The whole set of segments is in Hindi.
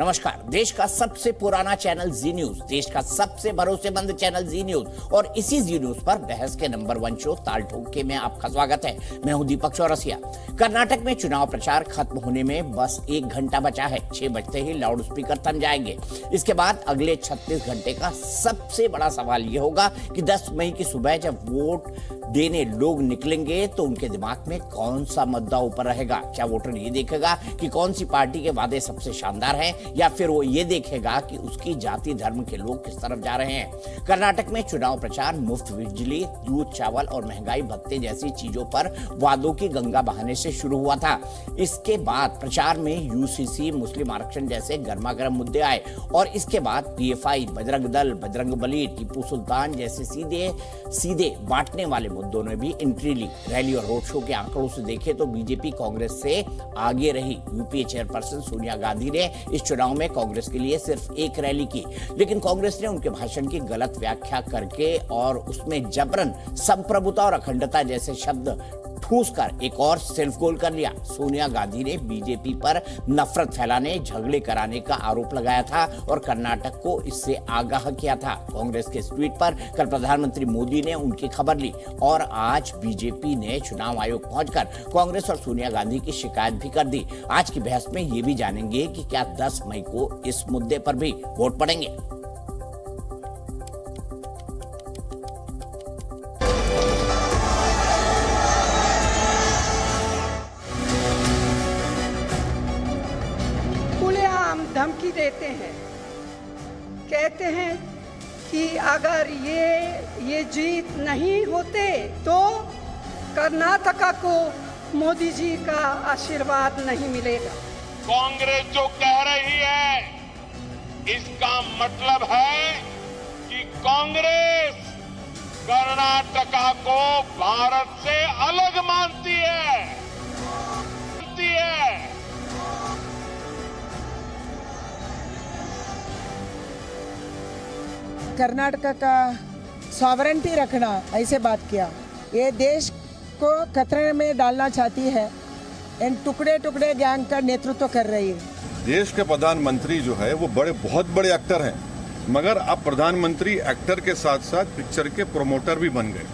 नमस्कार। देश का सबसे पुराना चैनल जी न्यूज, देश का सबसे भरोसेमंद चैनल जी न्यूज और इसी जी न्यूज पर बहस के नंबर 1 शो ताल ठोके में आपका स्वागत है। मैं हूं दीपक चौरसिया। कर्नाटक में चुनाव प्रचार खत्म होने में बस 1 घंटा बचा है। 6 बजते ही लाउड स्पीकर थम जाएंगे। इसके बाद अगले 36 घंटे का सबसे बड़ा सवाल यह होगा कि 10 मई की सुबह जब वोट देने लोग निकलेंगे तो उनके दिमाग में कौन सा मुद्दा ऊपर रहेगा। क्या वोटर ये देखेगा कि कौन सी पार्टी के वादे सबसे शानदार हैं, या फिर वो ये देखेगा कि उसकी जाति धर्म के लोग किस तरफ जा रहे हैं। कर्नाटक में चुनाव प्रचार मुफ्त बिजली, दूध, चावल और महंगाई भत्ते जैसी चीजों पर वादों की गंगा बहाने से शुरू हुआ था। इसके बाद प्रचार में यूसीसी, मुस्लिम आरक्षण जैसे गर्मागर्म मुद्दे आए और इसके बाद पीएफआई, बजरंग दल, बजरंग बली, टीपू सुल्तान जैसे सीधे बांटने वाले मुद्दों ने भी एंट्री ली। रैली और रोड शो के आंकड़ों से देखें तो बीजेपी कांग्रेस से आगे रही। यूपीए चेयरपर्सन सोनिया गांधी ने इस चुनाव में कांग्रेस के लिए सिर्फ एक रैली की, लेकिन कांग्रेस ने उनके भाषण की गलत व्याख्या करके और उसमें जबरन संप्रभुता और अखंडता जैसे शब्द ठूस कर एक और सेल्फ गोल कर लिया। सोनिया गांधी ने बीजेपी पर नफरत फैलाने, झगड़े कराने का आरोप लगाया था और कर्नाटक को इससे आगाह किया था। कांग्रेस के इस ट्वीट पर कल प्रधानमंत्री मोदी ने उनकी खबर ली और आज बीजेपी ने चुनाव आयोग पहुंचकर कांग्रेस और सोनिया गांधी की शिकायत भी कर दी। आज की बहस में ये भी जानेंगे कि क्या 10 मई को इस मुद्दे पर भी वोट पड़ेंगे। धमकी देते हैं, कहते हैं कि अगर ये जीत नहीं होते तो कर्नाटका को मोदी जी का आशीर्वाद नहीं मिलेगा। कांग्रेस जो कह रही है इसका मतलब है कि कांग्रेस कर्नाटका को भारत से अलग मानती है। कर्नाटक का सॉवरेंटी रखना, ऐसे बात किया। ये देश को खतरे में डालना चाहती है। इन टुकड़े टुकड़े गैंग का नेतृत्व कर रही है। देश के प्रधानमंत्री जो है वो बहुत बड़े एक्टर हैं, मगर अब प्रधानमंत्री एक्टर के साथ साथ पिक्चर के प्रोमोटर भी बन गए।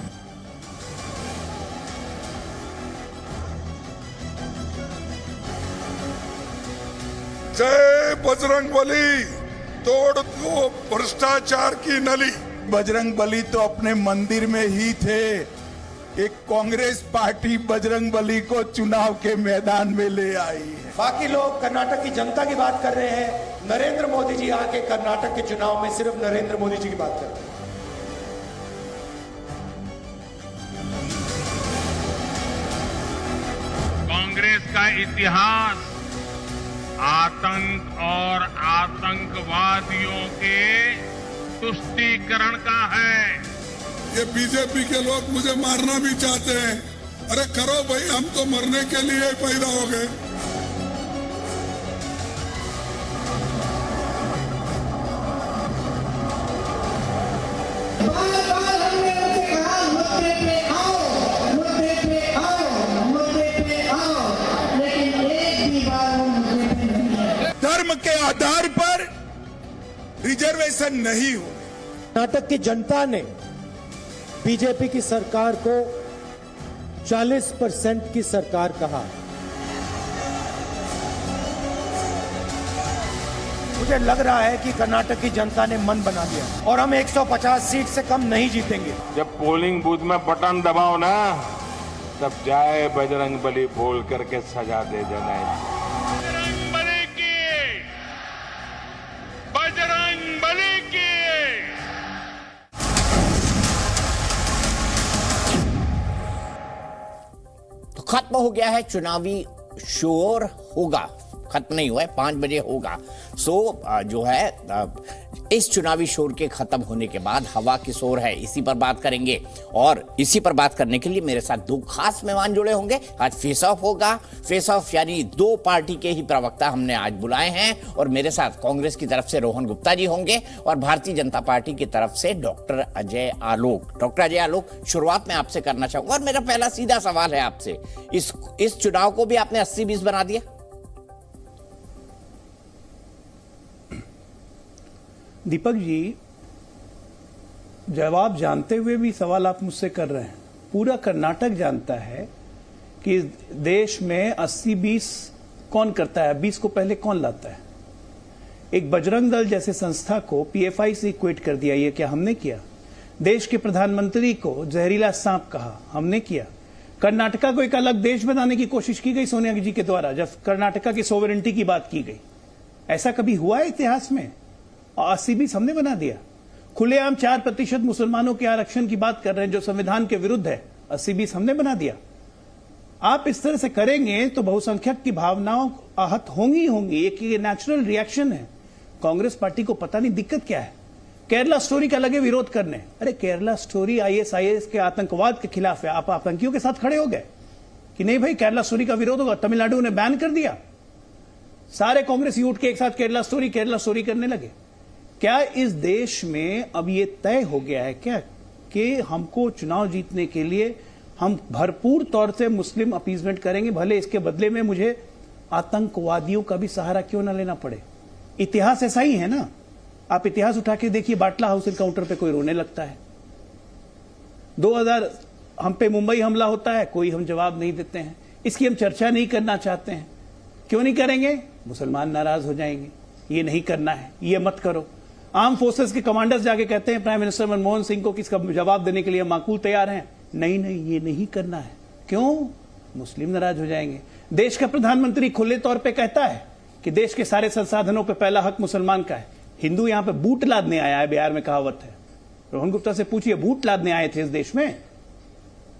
जय बजरंग बली, तोड़ दो भ्रष्टाचार की नली। बजरंग बली तो अपने मंदिर में ही थे। एक कांग्रेस पार्टी बजरंग बली को चुनाव के मैदान में ले आई है। बाकी लोग कर्नाटक की जनता की बात कर रहे हैं। नरेंद्र मोदी जी आके कर्नाटक के चुनाव में सिर्फ नरेंद्र मोदी जी की बात कर रहे हैं। कांग्रेस का इतिहास आतंक और आतंकवादियों के तुष्टीकरण का है। ये बीजेपी के लोग मुझे मारना भी चाहते हैं। अरे करो भाई, हम तो मरने के लिए पैदा हो गए। धर्म के आधार पर रिजर्वेशन नहीं हो। कर्नाटक की जनता ने बीजेपी की सरकार को 40% की सरकार कहा। मुझे लग रहा है कि कर्नाटक की जनता ने मन बना लिया और हम 150 सीट से कम नहीं जीतेंगे। जब पोलिंग बूथ में बटन दबाओ ना, तब जय बजरंग बली बोल करके सजा दे देना है। बजरंग बली की, बजरंग बली की। तो खत्म हो गया है चुनावी शोर। होगा, खत्म नहीं हुआ है, 5 बजे होगा। जो है इस चुनावी शोर के खत्म होने के बाद हवा की शोर है, इसी पर बात करेंगे। और इसी पर बात करने के लिए मेरे साथ 2 खास मेहमान जुड़े होंगे। आज फेस ऑफ होगा। फेस ऑफ यानी 2 पार्टी के ही प्रवक्ता हमने आज बुलाए हैं और मेरे साथ कांग्रेस की तरफ से रोहन गुप्ता जी होंगे और भारतीय जनता पार्टी की तरफ से डॉक्टर अजय आलोक। डॉक्टर अजय आलोक, शुरुआत में आपसे करना चाहूंगा और मेरा पहला सीधा सवाल है आपसे, इस चुनाव को भी आपने 80-20 बना दिया? दीपक जी, जवाब जानते हुए भी सवाल आप मुझसे कर रहे हैं। पूरा कर्नाटक जानता है कि देश में 80-20 कौन करता है, 20 को पहले कौन लाता है। एक बजरंग दल जैसे संस्था को पीएफआई से इक्वेट कर दिया, ये क्या हमने किया? देश के प्रधानमंत्री को जहरीला सांप कहा, हमने किया। कर्नाटका को एक अलग देश बनाने की कोशिश की गई सोनिया जी के द्वारा, जब कर्नाटका की सोवरेंटी की बात की गई। ऐसा कभी हुआ है इतिहास में? और 80-20 हमने बना दिया। खुलेआम 4% मुसलमानों के आरक्षण की बात कर रहे हैं जो संविधान के विरुद्ध है, 80-20 हमने बना दिया। आप इस तरह से करेंगे तो बहुसंख्यक की भावनाओं आहत होंगी। एक नेचुरल रिएक्शन है। कांग्रेस पार्टी को पता नहीं दिक्कत क्या है। केरला स्टोरी का लगे विरोध करने। अरे केरला स्टोरी आईएसआईएस के आतंकवाद के खिलाफ है, आप आतंकियों के साथ खड़े हो गए कि नहीं भाई केरला स्टोरी का विरोध होगा? तमिलनाडु ने बैन कर दिया, सारे कांग्रेसी उठ के एक साथ केरला स्टोरी करने लगे। क्या इस देश में अब ये तय हो गया है क्या कि हमको चुनाव जीतने के लिए हम भरपूर तौर से मुस्लिम अपीजमेंट करेंगे, भले इसके बदले में मुझे आतंकवादियों का भी सहारा क्यों ना लेना पड़े? इतिहास ऐसा ही है ना। आप इतिहास उठा के देखिए, बाटला हाउस एनकाउंटर पे कोई रोने लगता है। 2000 हम पे मुंबई हमला होता है, कोई हम जवाब नहीं देते हैं। इसकी हम चर्चा नहीं करना चाहते हैं। क्यों नहीं करेंगे? मुसलमान नाराज हो जाएंगे, ये नहीं करना है, ये मत करो। आर्म फोर्सेस के कमांडर्स जाके कहते हैं प्राइम मिनिस्टर मनमोहन सिंह को कि इसका जवाब देने के लिए माकूल तैयार हैं। नहीं, ये नहीं करना है। क्यों? मुस्लिम नाराज हो जाएंगे। देश का प्रधानमंत्री खुले तौर पे कहता है कि देश के सारे संसाधनों पे पहला हक मुसलमान का है। हिंदू यहां पे बूट लादने आया है, बिहार में कहावत है। रोहन गुप्ता से पूछिए, बूट लादने आए थे इस देश में?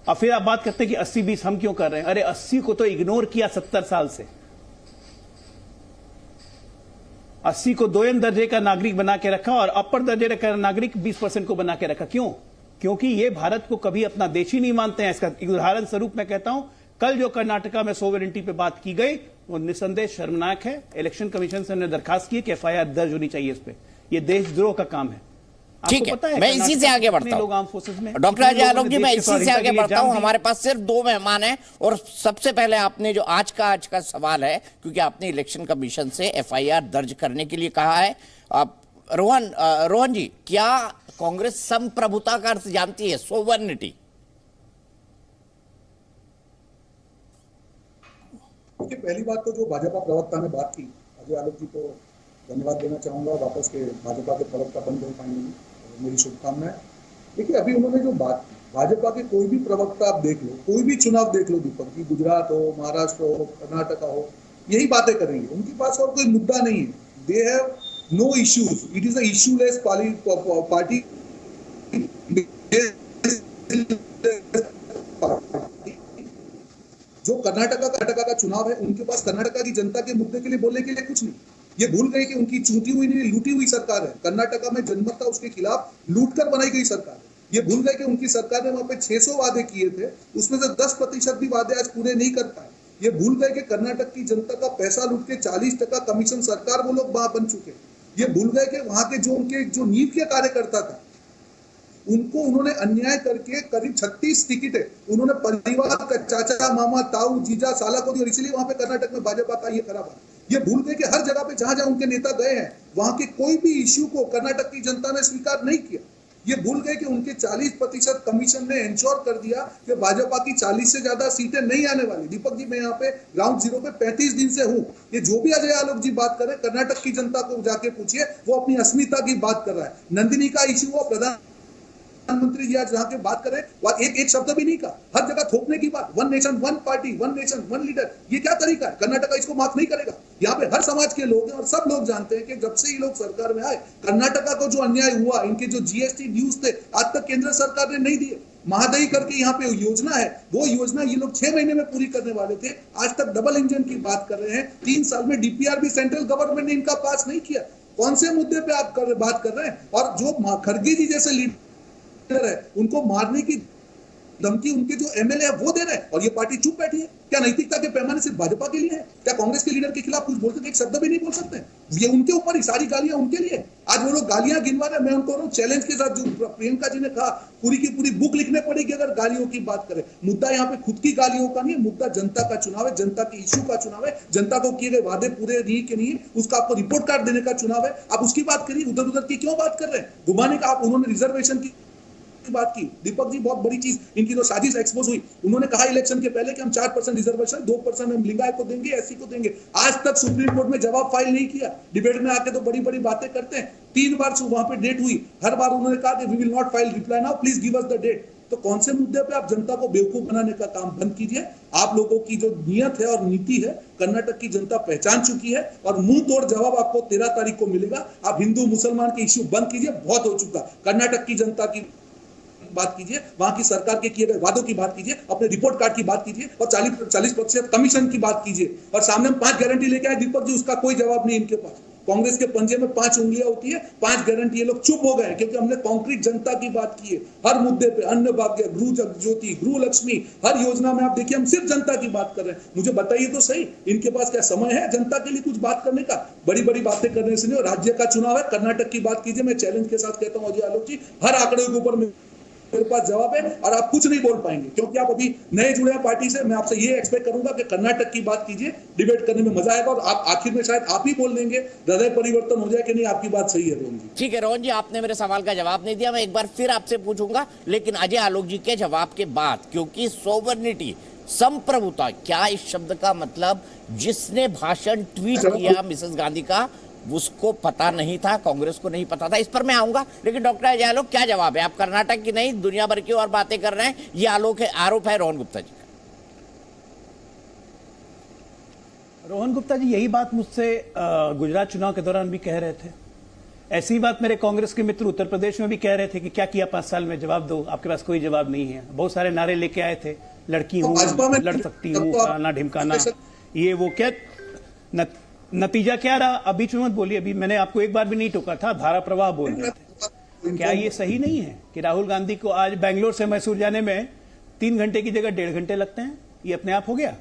और फिर आप बात करते हैं कि 80-20 हम क्यों कर रहे हैं? अरे 80 को तो इग्नोर किया 70 साल से। 80 को दोयम दर्जे का नागरिक बना के रखा और अपर दर्जे का नागरिक 20% को बना के रखा। क्यों? क्योंकि ये भारत को कभी अपना देश ही नहीं मानते हैं। इसका उदाहरण स्वरूप मैं कहता हूं, कल जो कर्नाटका में सोवरेंटी पे बात की गई वो निसंदेह शर्मनाक है। इलेक्शन कमीशन से हमने दरखास्त की कि एफआईआर दर्ज होनी चाहिए इस पे। ये देशद्रोह का काम है। ठीक है, मैं इसी से आगे बढ़ता हूं। डॉक्टर अजय आलोक जी, मैं इसी से आगे बढ़ता हूं। हमारे पास सिर्फ 2 मेहमान हैं और सबसे पहले आपने जो आज का सवाल है, क्योंकि आपने इलेक्शन कमीशन से एफआईआर दर्ज करने के लिए कहा है। रोहन जी, क्या कांग्रेस संप्रभुता का अर्थ जानती है, सोवर्निटी? देखिए, पहली बात तो जो भाजपा प्रवक्ता ने बात की, अजय आलोक जी को धन्यवाद देना चाहूंगा, वापस के भाजपा के प्रवक्ता बन गए फाइनली, मेरी शुभकामनाएं। देखिए, अभी उन्होंने जो बात की, भाजपा के कोई भी प्रवक्ता आप देख लो, कोई भी चुनाव देख लो दीपक जी, गुजरात हो, महाराष्ट्र हो, कर्नाटका हो, यही बातें करेंगे। उनके पास और कोई मुद्दा नहीं है। They have no issues, it is a issueless party. जो कर्नाटका का चुनाव है, उनके पास कर्नाटका की जनता के मुद्दे के लिए बोलने के लिए कुछ नहीं। ये भूल गए कि उनकी चूंटी हुई नहीं, लूटी हुई सरकार है। कर्नाटका में जनमत था, उसके खिलाफ लूटकर बनाई गई सरकार है। ये भूल गए कि उनकी सरकार ने वहां पे 600 वादे किए थे, उसमें से 10% भी वादे आज पूरे नहीं कर पाए। ये भूल गए कि कर्नाटक की जनता का पैसा लूट के 40% कमीशन सरकार वो लोग वहां बन चुके। ये भूल गए कि वहां के जो नींव के कार्यकर्ता था, उनको उन्होंने अन्याय करके करीब 36 टिकटें उन्होंने परिवार का चाचा, मामा, ताऊ, जीजा, साला को दी, और इसलिए वहां पे कर्नाटक में भाजपा का ये खराब है। ये भूल गए कि हर जगह पे जहां उनके नेता गए हैं, वहां के कोई भी इश्यू को कर्नाटक की जनता ने स्वीकार नहीं किया। ये भूल गए कि उनके 40% कमीशन ने इंश्योर कर दिया कि भाजपा की 40 से ज्यादा सीटें नहीं आने वाली। दीपक जी, मैं यहाँ पे ग्राउंड जीरो पे 35 दिन से हूँ। ये जो भी अजय आलोक जी बात कर रहे हैं, कर्नाटक की जनता को जाके पूछिए, वो अपनी अस्मिता की बात कर रहा है। नंदिनी का इश्यू हो, प्रधानमंत्री जी आज जहाँ के बात कर रहे हैं, एक शब्द भी नहीं कहा, हर जगह थोपने की बात। 1 नेशन 1 पार्टी, 1 नेशन 1 लीडर, ये क्या तरीका है? कर्नाटका इसको माफ नहीं करेगा। यहाँ पे हर समाज के लोग हैं और सब लोग जानते हैं कि जब से ये लोग सरकार में आए, कर्नाटका को जो अन्याय हुआ, इनके जो जीएसटी ड्यूज थे, आज तक केंद्र सरकार ने नहीं दिए। महादई करके यहाँ पे योजना है, वो योजना ये लोग 6 महीने में पूरी करने वाले थे, आज तक डबल इंजन की बात कर रहे हैं। 3 साल में डीपीआर भी सेंट्रल गवर्नमेंट ने इनका पास नहीं किया। कौन से मुद्दे पे आप बात कर रहे हैं? और जो खड़गे जी जैसे लीडर है, उनको मारने की धमकी उनके जो एमएलए है वो दे रहे हैं और ये पार्टी चुप बैठी है। क्या नैतिकता के पैमाने सिर्फ भाजपा के लिए है? क्या कांग्रेस के लीडर के खिलाफ कुछ बोल सकते? एक शब्द भी नहीं बोल सकते? ये उनके ऊपर ही सारी गालियां उनके लिए। आज वो लोग गालियां गिनवा रहे हैं। मैं उनको चैलेंज के साथ, जो प्रियंका जी ने कहा, पूरी की पूरी बुक लिखने पड़ेगी अगर गालियों की बात करें। मुद्दा यहाँ पे खुद की गालियों का नहीं है, मुद्दा जनता का चुनाव है, जनता के इश्यू का चुनाव है, जनता को किए गए वादे पूरे नहीं के नहीं, उसका आपको रिपोर्ट कार्ड देने का चुनाव है। आप उसकी बात करिए, उधर उधर की क्यों बात कर रहे हैं? घुमाने का आप, उन्होंने रिजर्वेशन की बात की। दीपक जी, बहुत बड़ी चीज इनकी जो साजिश एक्सपोज हुई, उन्होंने कहा इलेक्शन के पहले कि हम 4% रिजर्वेशन, 2% हम लिंगायत को देंगे, एससी को देंगे। आज तक सुप्रीम कोर्ट में जवाब फाइल नहीं किया। डिबेट में आके तो बड़ी बड़ी बातें करते हैं। 3 बार वहां पे डेट हुई, हर बार उन्होंने कहा कि we will not file reply now, please give us the date. तो कौन से मुद्दे पे आप जनता को बेवकूफ बनाने का काम बंद कीजिए। आप लोगों की जो नियत है और नीति है, कर्नाटक की जनता पहचान चुकी है और मुंह तोड़ जवाब आपको 13 तारीख को मिलेगा। आप हिंदू मुसलमान के इश्यू बंद कीजिए, बहुत हो चुका। कर्नाटक की जनता की बात कीजिए, वहां की सरकार के किए गए वादों की बात कीजिए, अपने रिपोर्ट कार्ड की बात कीजिए और 40% कमीशन की बात कीजिए। और सामने हम 5 गारंटी लेके आए दीपक जी, उसका कोई जवाब नहीं इनके पास। कांग्रेस के पंजे में 5 उंगलियां होती है, 5 गारंटी। ये लोग चुप हो गए क्योंकि हमने कॉन्क्रीट जनता की बात की है। हर मुद्दे पे, अन्न भाग्य, गृह ज्योति, गृह लक्ष्मी, हर योजना में आप देखिए हम सिर्फ जनता की बात कर रहे हैं। मुझे बताइए तो सही, इनके पास क्या समय है जनता के लिए कुछ बात करने का? बड़ी बड़ी बातें करने से नहीं। राज्य का चुनाव है, कर्नाटक की बात कीजिए। मैं चैलेंज के साथ कहता हूं अजय आलोक जी, हर आंकड़े के ऊपर मेरे पास जवाब है और आप कुछ नहीं बोल पाएंगे क्योंकि आप अभी नए जुड़े हैं पार्टी से। मैं आपसे ये एक्सपेक्ट करूंगा कि कर्नाटक की बात कीजिए, डिबेट करने में मजा आएगा और आप आखिर में शायद आप ही बोल देंगे, हृदय परिवर्तन हो जाए कि नहीं आपकी बात सही है। रोहन जी, ठीक है रोहन जी, आपने मेरे सवाल का जवाब नहीं दिया, मैं एक बार फिर आपसे पूछूंगा, लेकिन अजय आलोक जी के जवाब के बाद, क्योंकि सोवर्निटी, संप्रभुता, क्या इस शब्द का मतलब जिसने भाषण ट्वीट किया मिसेस गांधी का, उसको पता नहीं था, कांग्रेस को नहीं पता था? इस पर मैं आऊंगा, लेकिन डॉक्टर अजय आलोक क्या जवाब है? आप कर्नाटक की नहीं दुनिया भर की और बातें कर रहे हैं, ये आरोप है रोहन गुप्ता जी का। रोहन गुप्ता जी यही बात मुझसे गुजरात चुनाव के दौरान भी कह रहे थे। ऐसी बात मेरे कांग्रेस के मित्र उत्तर प्रदेश में भी कह रहे थे कि क्या किया 5 साल में, जवाब दो, आपके पास कोई जवाब नहीं है। बहुत सारे नारे लेके आए थे, लड़की हूं, लड़ सकती हूं, फलाना ढिमकाना, ये वो। क्या नतीजा क्या रहा? अभी बीच में मत बोलिए, अभी मैंने आपको एक बार भी नहीं टोका था, धारा प्रवाह बोल रहे थे। क्या ये सही नहीं है कि राहुल गांधी को आज बेंगलोर से मैसूर जाने में 3 घंटे की जगह 1.5 घंटे लगते हैं? ये अपने आप हो गया।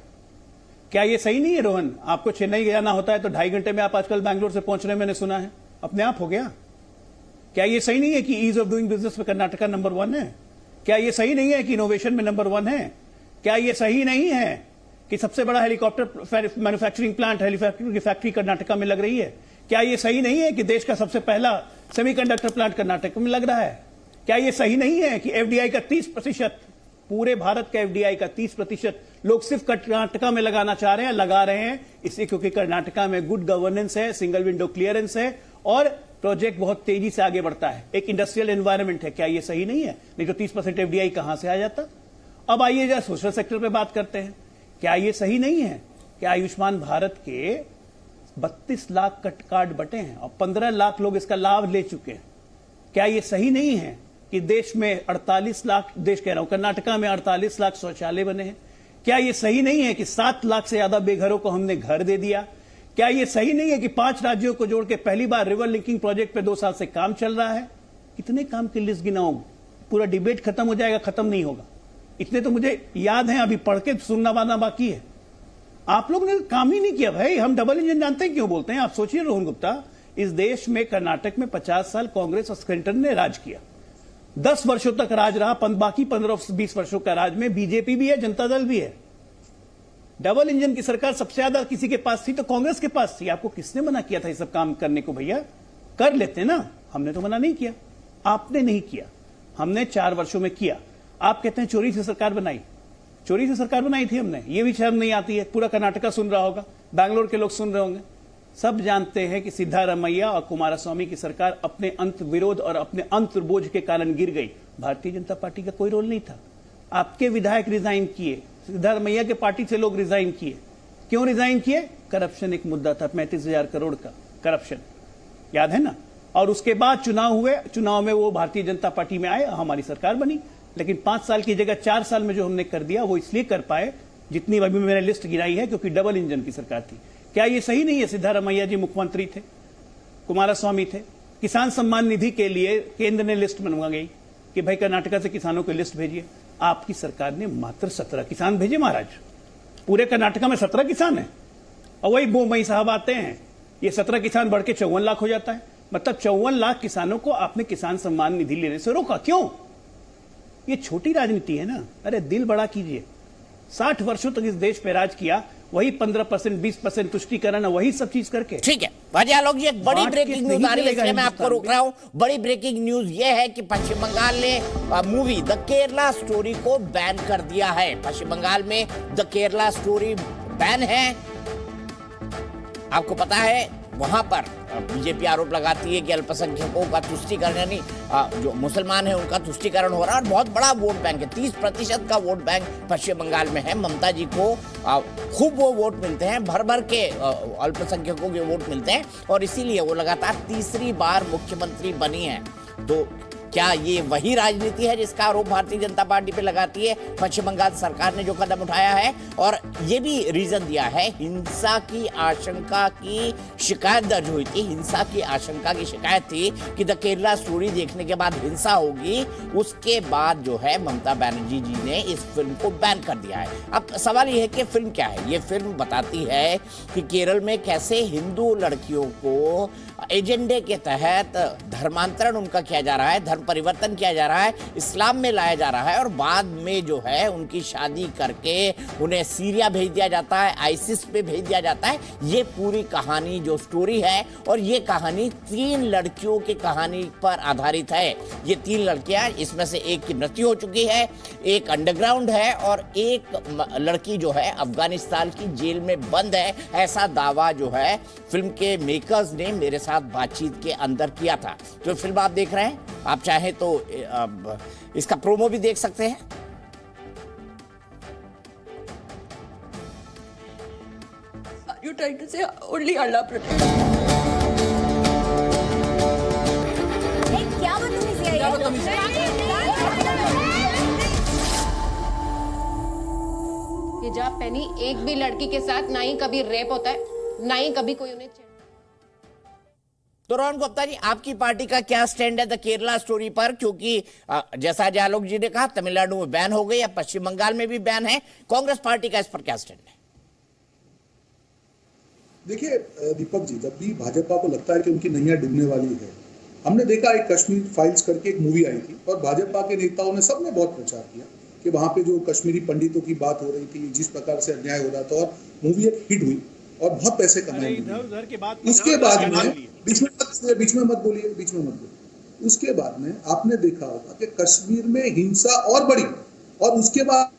क्या ये सही नहीं है रोहन? आपको चेन्नई जाना होता है तो 2.5 घंटे में आप आजकल बैंगलोर से पहुंच रहे हैं, मैंने सुना है, अपने आप हो गया। क्या ये सही नहीं है कि ईज ऑफ डूइंग बिजनेस में कर्नाटक नंबर 1 है? क्या ये सही नहीं है कि इनोवेशन में नंबर 1 है? क्या ये सही नहीं है कि सबसे बड़ा हेलीकॉप्टर मैन्युफैक्चरिंग प्लांट, हेलीकॉप्टर की फैक्ट्री कर्नाटक में लग रही है? क्या ये सही नहीं है कि देश का सबसे पहला सेमीकंडक्टर प्लांट कर्नाटक में लग रहा है? क्या ये सही नहीं है कि एफडीआई का 30%, पूरे भारत का एफडीआई का 30% लोग सिर्फ कर्नाटका में लगाना चाह रहे हैं, लगा रहे हैं इसलिए क्योंकि कर्नाटका में गुड गवर्नेंस है, सिंगल विंडो क्लियरेंस है और प्रोजेक्ट बहुत तेजी से आगे बढ़ता है, एक इंडस्ट्रियल एनवायरनमेंट है। क्या ये सही नहीं है? नहीं तो 30% एफडीआई कहां से आ जाता? अब आइए जरा सोशल सेक्टर पे बात करते हैं। क्या ये सही नहीं है कि आयुष्मान भारत के 32 लाख कार्ड बटे हैं और 15 लाख लोग इसका लाभ ले चुके हैं? क्या ये सही नहीं है कि देश में 48 लाख, देश कह रहा हूं कर्नाटका में 48 लाख शौचालय बने हैं? क्या ये सही नहीं है कि 7 लाख से ज्यादा बेघरों को हमने घर दे दिया? क्या ये सही नहीं है कि 5 राज्यों को जोड़ के पहली बार रिवर लिंकिंग प्रोजेक्ट पे 2 साल से काम चल रहा है? कितने काम की लिस्ट गिनाऊं? पूरा डिबेट खत्म हो जाएगा, खत्म नहीं होगा। इतने तो मुझे याद है, अभी पढ़ के सुनना वाना बाकी है। आप लोग ने काम ही नहीं किया भाई। हम डबल इंजन जानते हैं क्यों बोलते हैं? आप सोचिए रोहन गुप्ता, इस देश में कर्नाटक में 50 साल कांग्रेस और सेंटर ने राज किया, 10 वर्षों तक राज रहा, बाकी 15-20 वर्षों का राज में बीजेपी भी है, जनता दल भी है। डबल इंजन की सरकार सबसे ज्यादा किसी के पास थी तो कांग्रेस के पास थी। आपको किसने मना किया था ये सब काम करने को? भैया कर लेते ना, हमने तो मना नहीं किया, आपने नहीं किया, हमने 4 वर्षों में किया। आप कहते हैं चोरी से सरकार बनाई, चोरी से सरकार बनाई थी हमने, ये भी शर्म नहीं आती है? पूरा कर्नाटका सुन रहा होगा, बैंगलोर के लोग सुन रहे होंगे, सब जानते हैं कि सिद्धारमैया और कुमारस्वामी की सरकार अपने अंत विरोध और अपने अंत बोझ के कारण गिर गई। भारतीय जनता पार्टी का कोई रोल नहीं था। आपके विधायक रिजाइन किए, सिद्धारमैया के पार्टी से लोग रिजाइन किए। क्यों रिजाइन किए? करप्शन एक मुद्दा था, 35,000 करोड़ का करप्शन, याद है ना? और उसके बाद चुनाव हुए, चुनाव में वो भारतीय जनता पार्टी में आए, हमारी सरकार बनी। लेकिन 5 साल की जगह 4 साल में जो हमने कर दिया वो इसलिए कर पाए, जितनी अभी मैंने लिस्ट गिनाई है, क्योंकि डबल इंजन की सरकार थी। क्या ये सही नहीं है? सिद्धारमैया जी मुख्यमंत्री थे, कुमारस्वामी थे, किसान सम्मान निधि के लिए केंद्र ने लिस्ट बनवा गई कि भाई कर्नाटका से किसानों को लिस्ट भेजिए, आपकी सरकार ने मात्र 17 किसान भेजे महाराज। पूरे कर्नाटका में 17 किसान हैं और वही बोमई साहब आते हैं, ये 17 किसान बढ़ के 54 लाख हो जाता है। मतलब 54 लाख किसानों को आपने किसान सम्मान निधि लेने से रोका, क्यों? ये छोटी राजनीति है ना। अरे दिल बड़ा कीजिए। 60 वर्षों तक इस देश पे राज किया, वही 15%, 20% तुष्टीकरण, वही सब चीज करके। ठीक है भाजी आलोक जी, एक बड़ी ब्रेकिंग न्यूज आ रही है, इसलिए मैं आपको रोक रहा हूं। बड़ी ब्रेकिंग न्यूज ये है कि पश्चिम बंगाल ने मूवी द केरला स्टोरी को बैन कर दिया है। पश्चिम बंगाल में द केरला स्टोरी बैन है। आपको पता है वहां पर बीजेपी आरोप लगाती है कि अल्पसंख्यकों का तुष्टीकरण, यानी जो मुसलमान है उनका तुष्टीकरण हो रहा है और बहुत बड़ा वोट बैंक है। 30% का वोट बैंक पश्चिम बंगाल में है। ममता जी को खूब वो वोट मिलते हैं, भर भर के अल्पसंख्यकों के वोट मिलते हैं और इसीलिए वो लगातार तीसरी बार मुख्यमंत्री बनी है। तो क्या ये वही राजनीति है जिसका आरोप भारतीय जनता पार्टी पे लगाती है पश्चिम बंगाल सरकार ने जो कदम उठाया है? और ये भी रीजन दिया है, हिंसा की आशंका की शिकायत दर्ज हुई थी। हिंसा की आशंका की शिकायत थी कि द केरला स्टोरी देखने के बाद हिंसा होगी। उसके बाद जो है ममता बनर्जी जी ने इस फिल्म को बैन कर दिया है। अब सवाल ये है कि फिल्म क्या है? ये फिल्म बताती है कि केरल में कैसे हिंदू लड़कियों को एजेंडे के तहत धर्मांतरण उनका किया जा रहा है, धर्म परिवर्तन किया जा रहा है, इस्लाम में लाया जा रहा है और बाद में जो है उनकी शादी करके उन्हें सीरिया भेज दिया जाता है, आईसिस पे भेज दिया जाता है। ये पूरी कहानी जो स्टोरी है, और ये कहानी 3 लड़कियों की कहानी पर आधारित है। ये 3 लड़कियां, इसमें से एक की मृत्यु हो चुकी है, एक अंडरग्राउंड है और एक लड़की जो है अफगानिस्तान की जेल में बंद है। ऐसा दावा जो है फिल्म के मेकर्स ने मेरे साथ बातचीत के अंदर किया था। तो फिल्म आप देख रहे हैं, आप चाहे तो इसका प्रोमो भी देख सकते हैं। You trying to say only Allah protect? क्या बदतमीजी है हिजाब पहनी एक भी लड़की के साथ ना ही कभी रेप होता है, ना ही कभी कोई उन्हें। तो रोहन गुप्ता जी, आपकी पार्टी का क्या स्टैंड है द केरला स्टोरी पर? क्योंकि जैसा आलोक जी ने कहा, तमिलनाडु में बैन हो गई, अब पश्चिम बंगाल में भी बैन है। कांग्रेस पार्टी का इस पर क्या स्टैंड है? देखिए दीपक जी, जब भी भाजपा को लगता है कि उनकी नैया डूबने वाली है, हमने देखा एक कश्मीर फाइल्स करके एक मूवी आई थी और भाजपा के नेताओं ने सबने बहुत प्रचार किया कि वहां पे जो कश्मीरी पंडितों की बात हो रही थी, जिस प्रकार से अन्याय हो रहा था, और मूवी एक हिट हुई और बहुत पैसे कमाए। उसके बाद में बीच में मत बोलिए। उसके बाद में आपने देखा होगा कि कश्मीर में हिंसा और बढ़ी और उसके बाद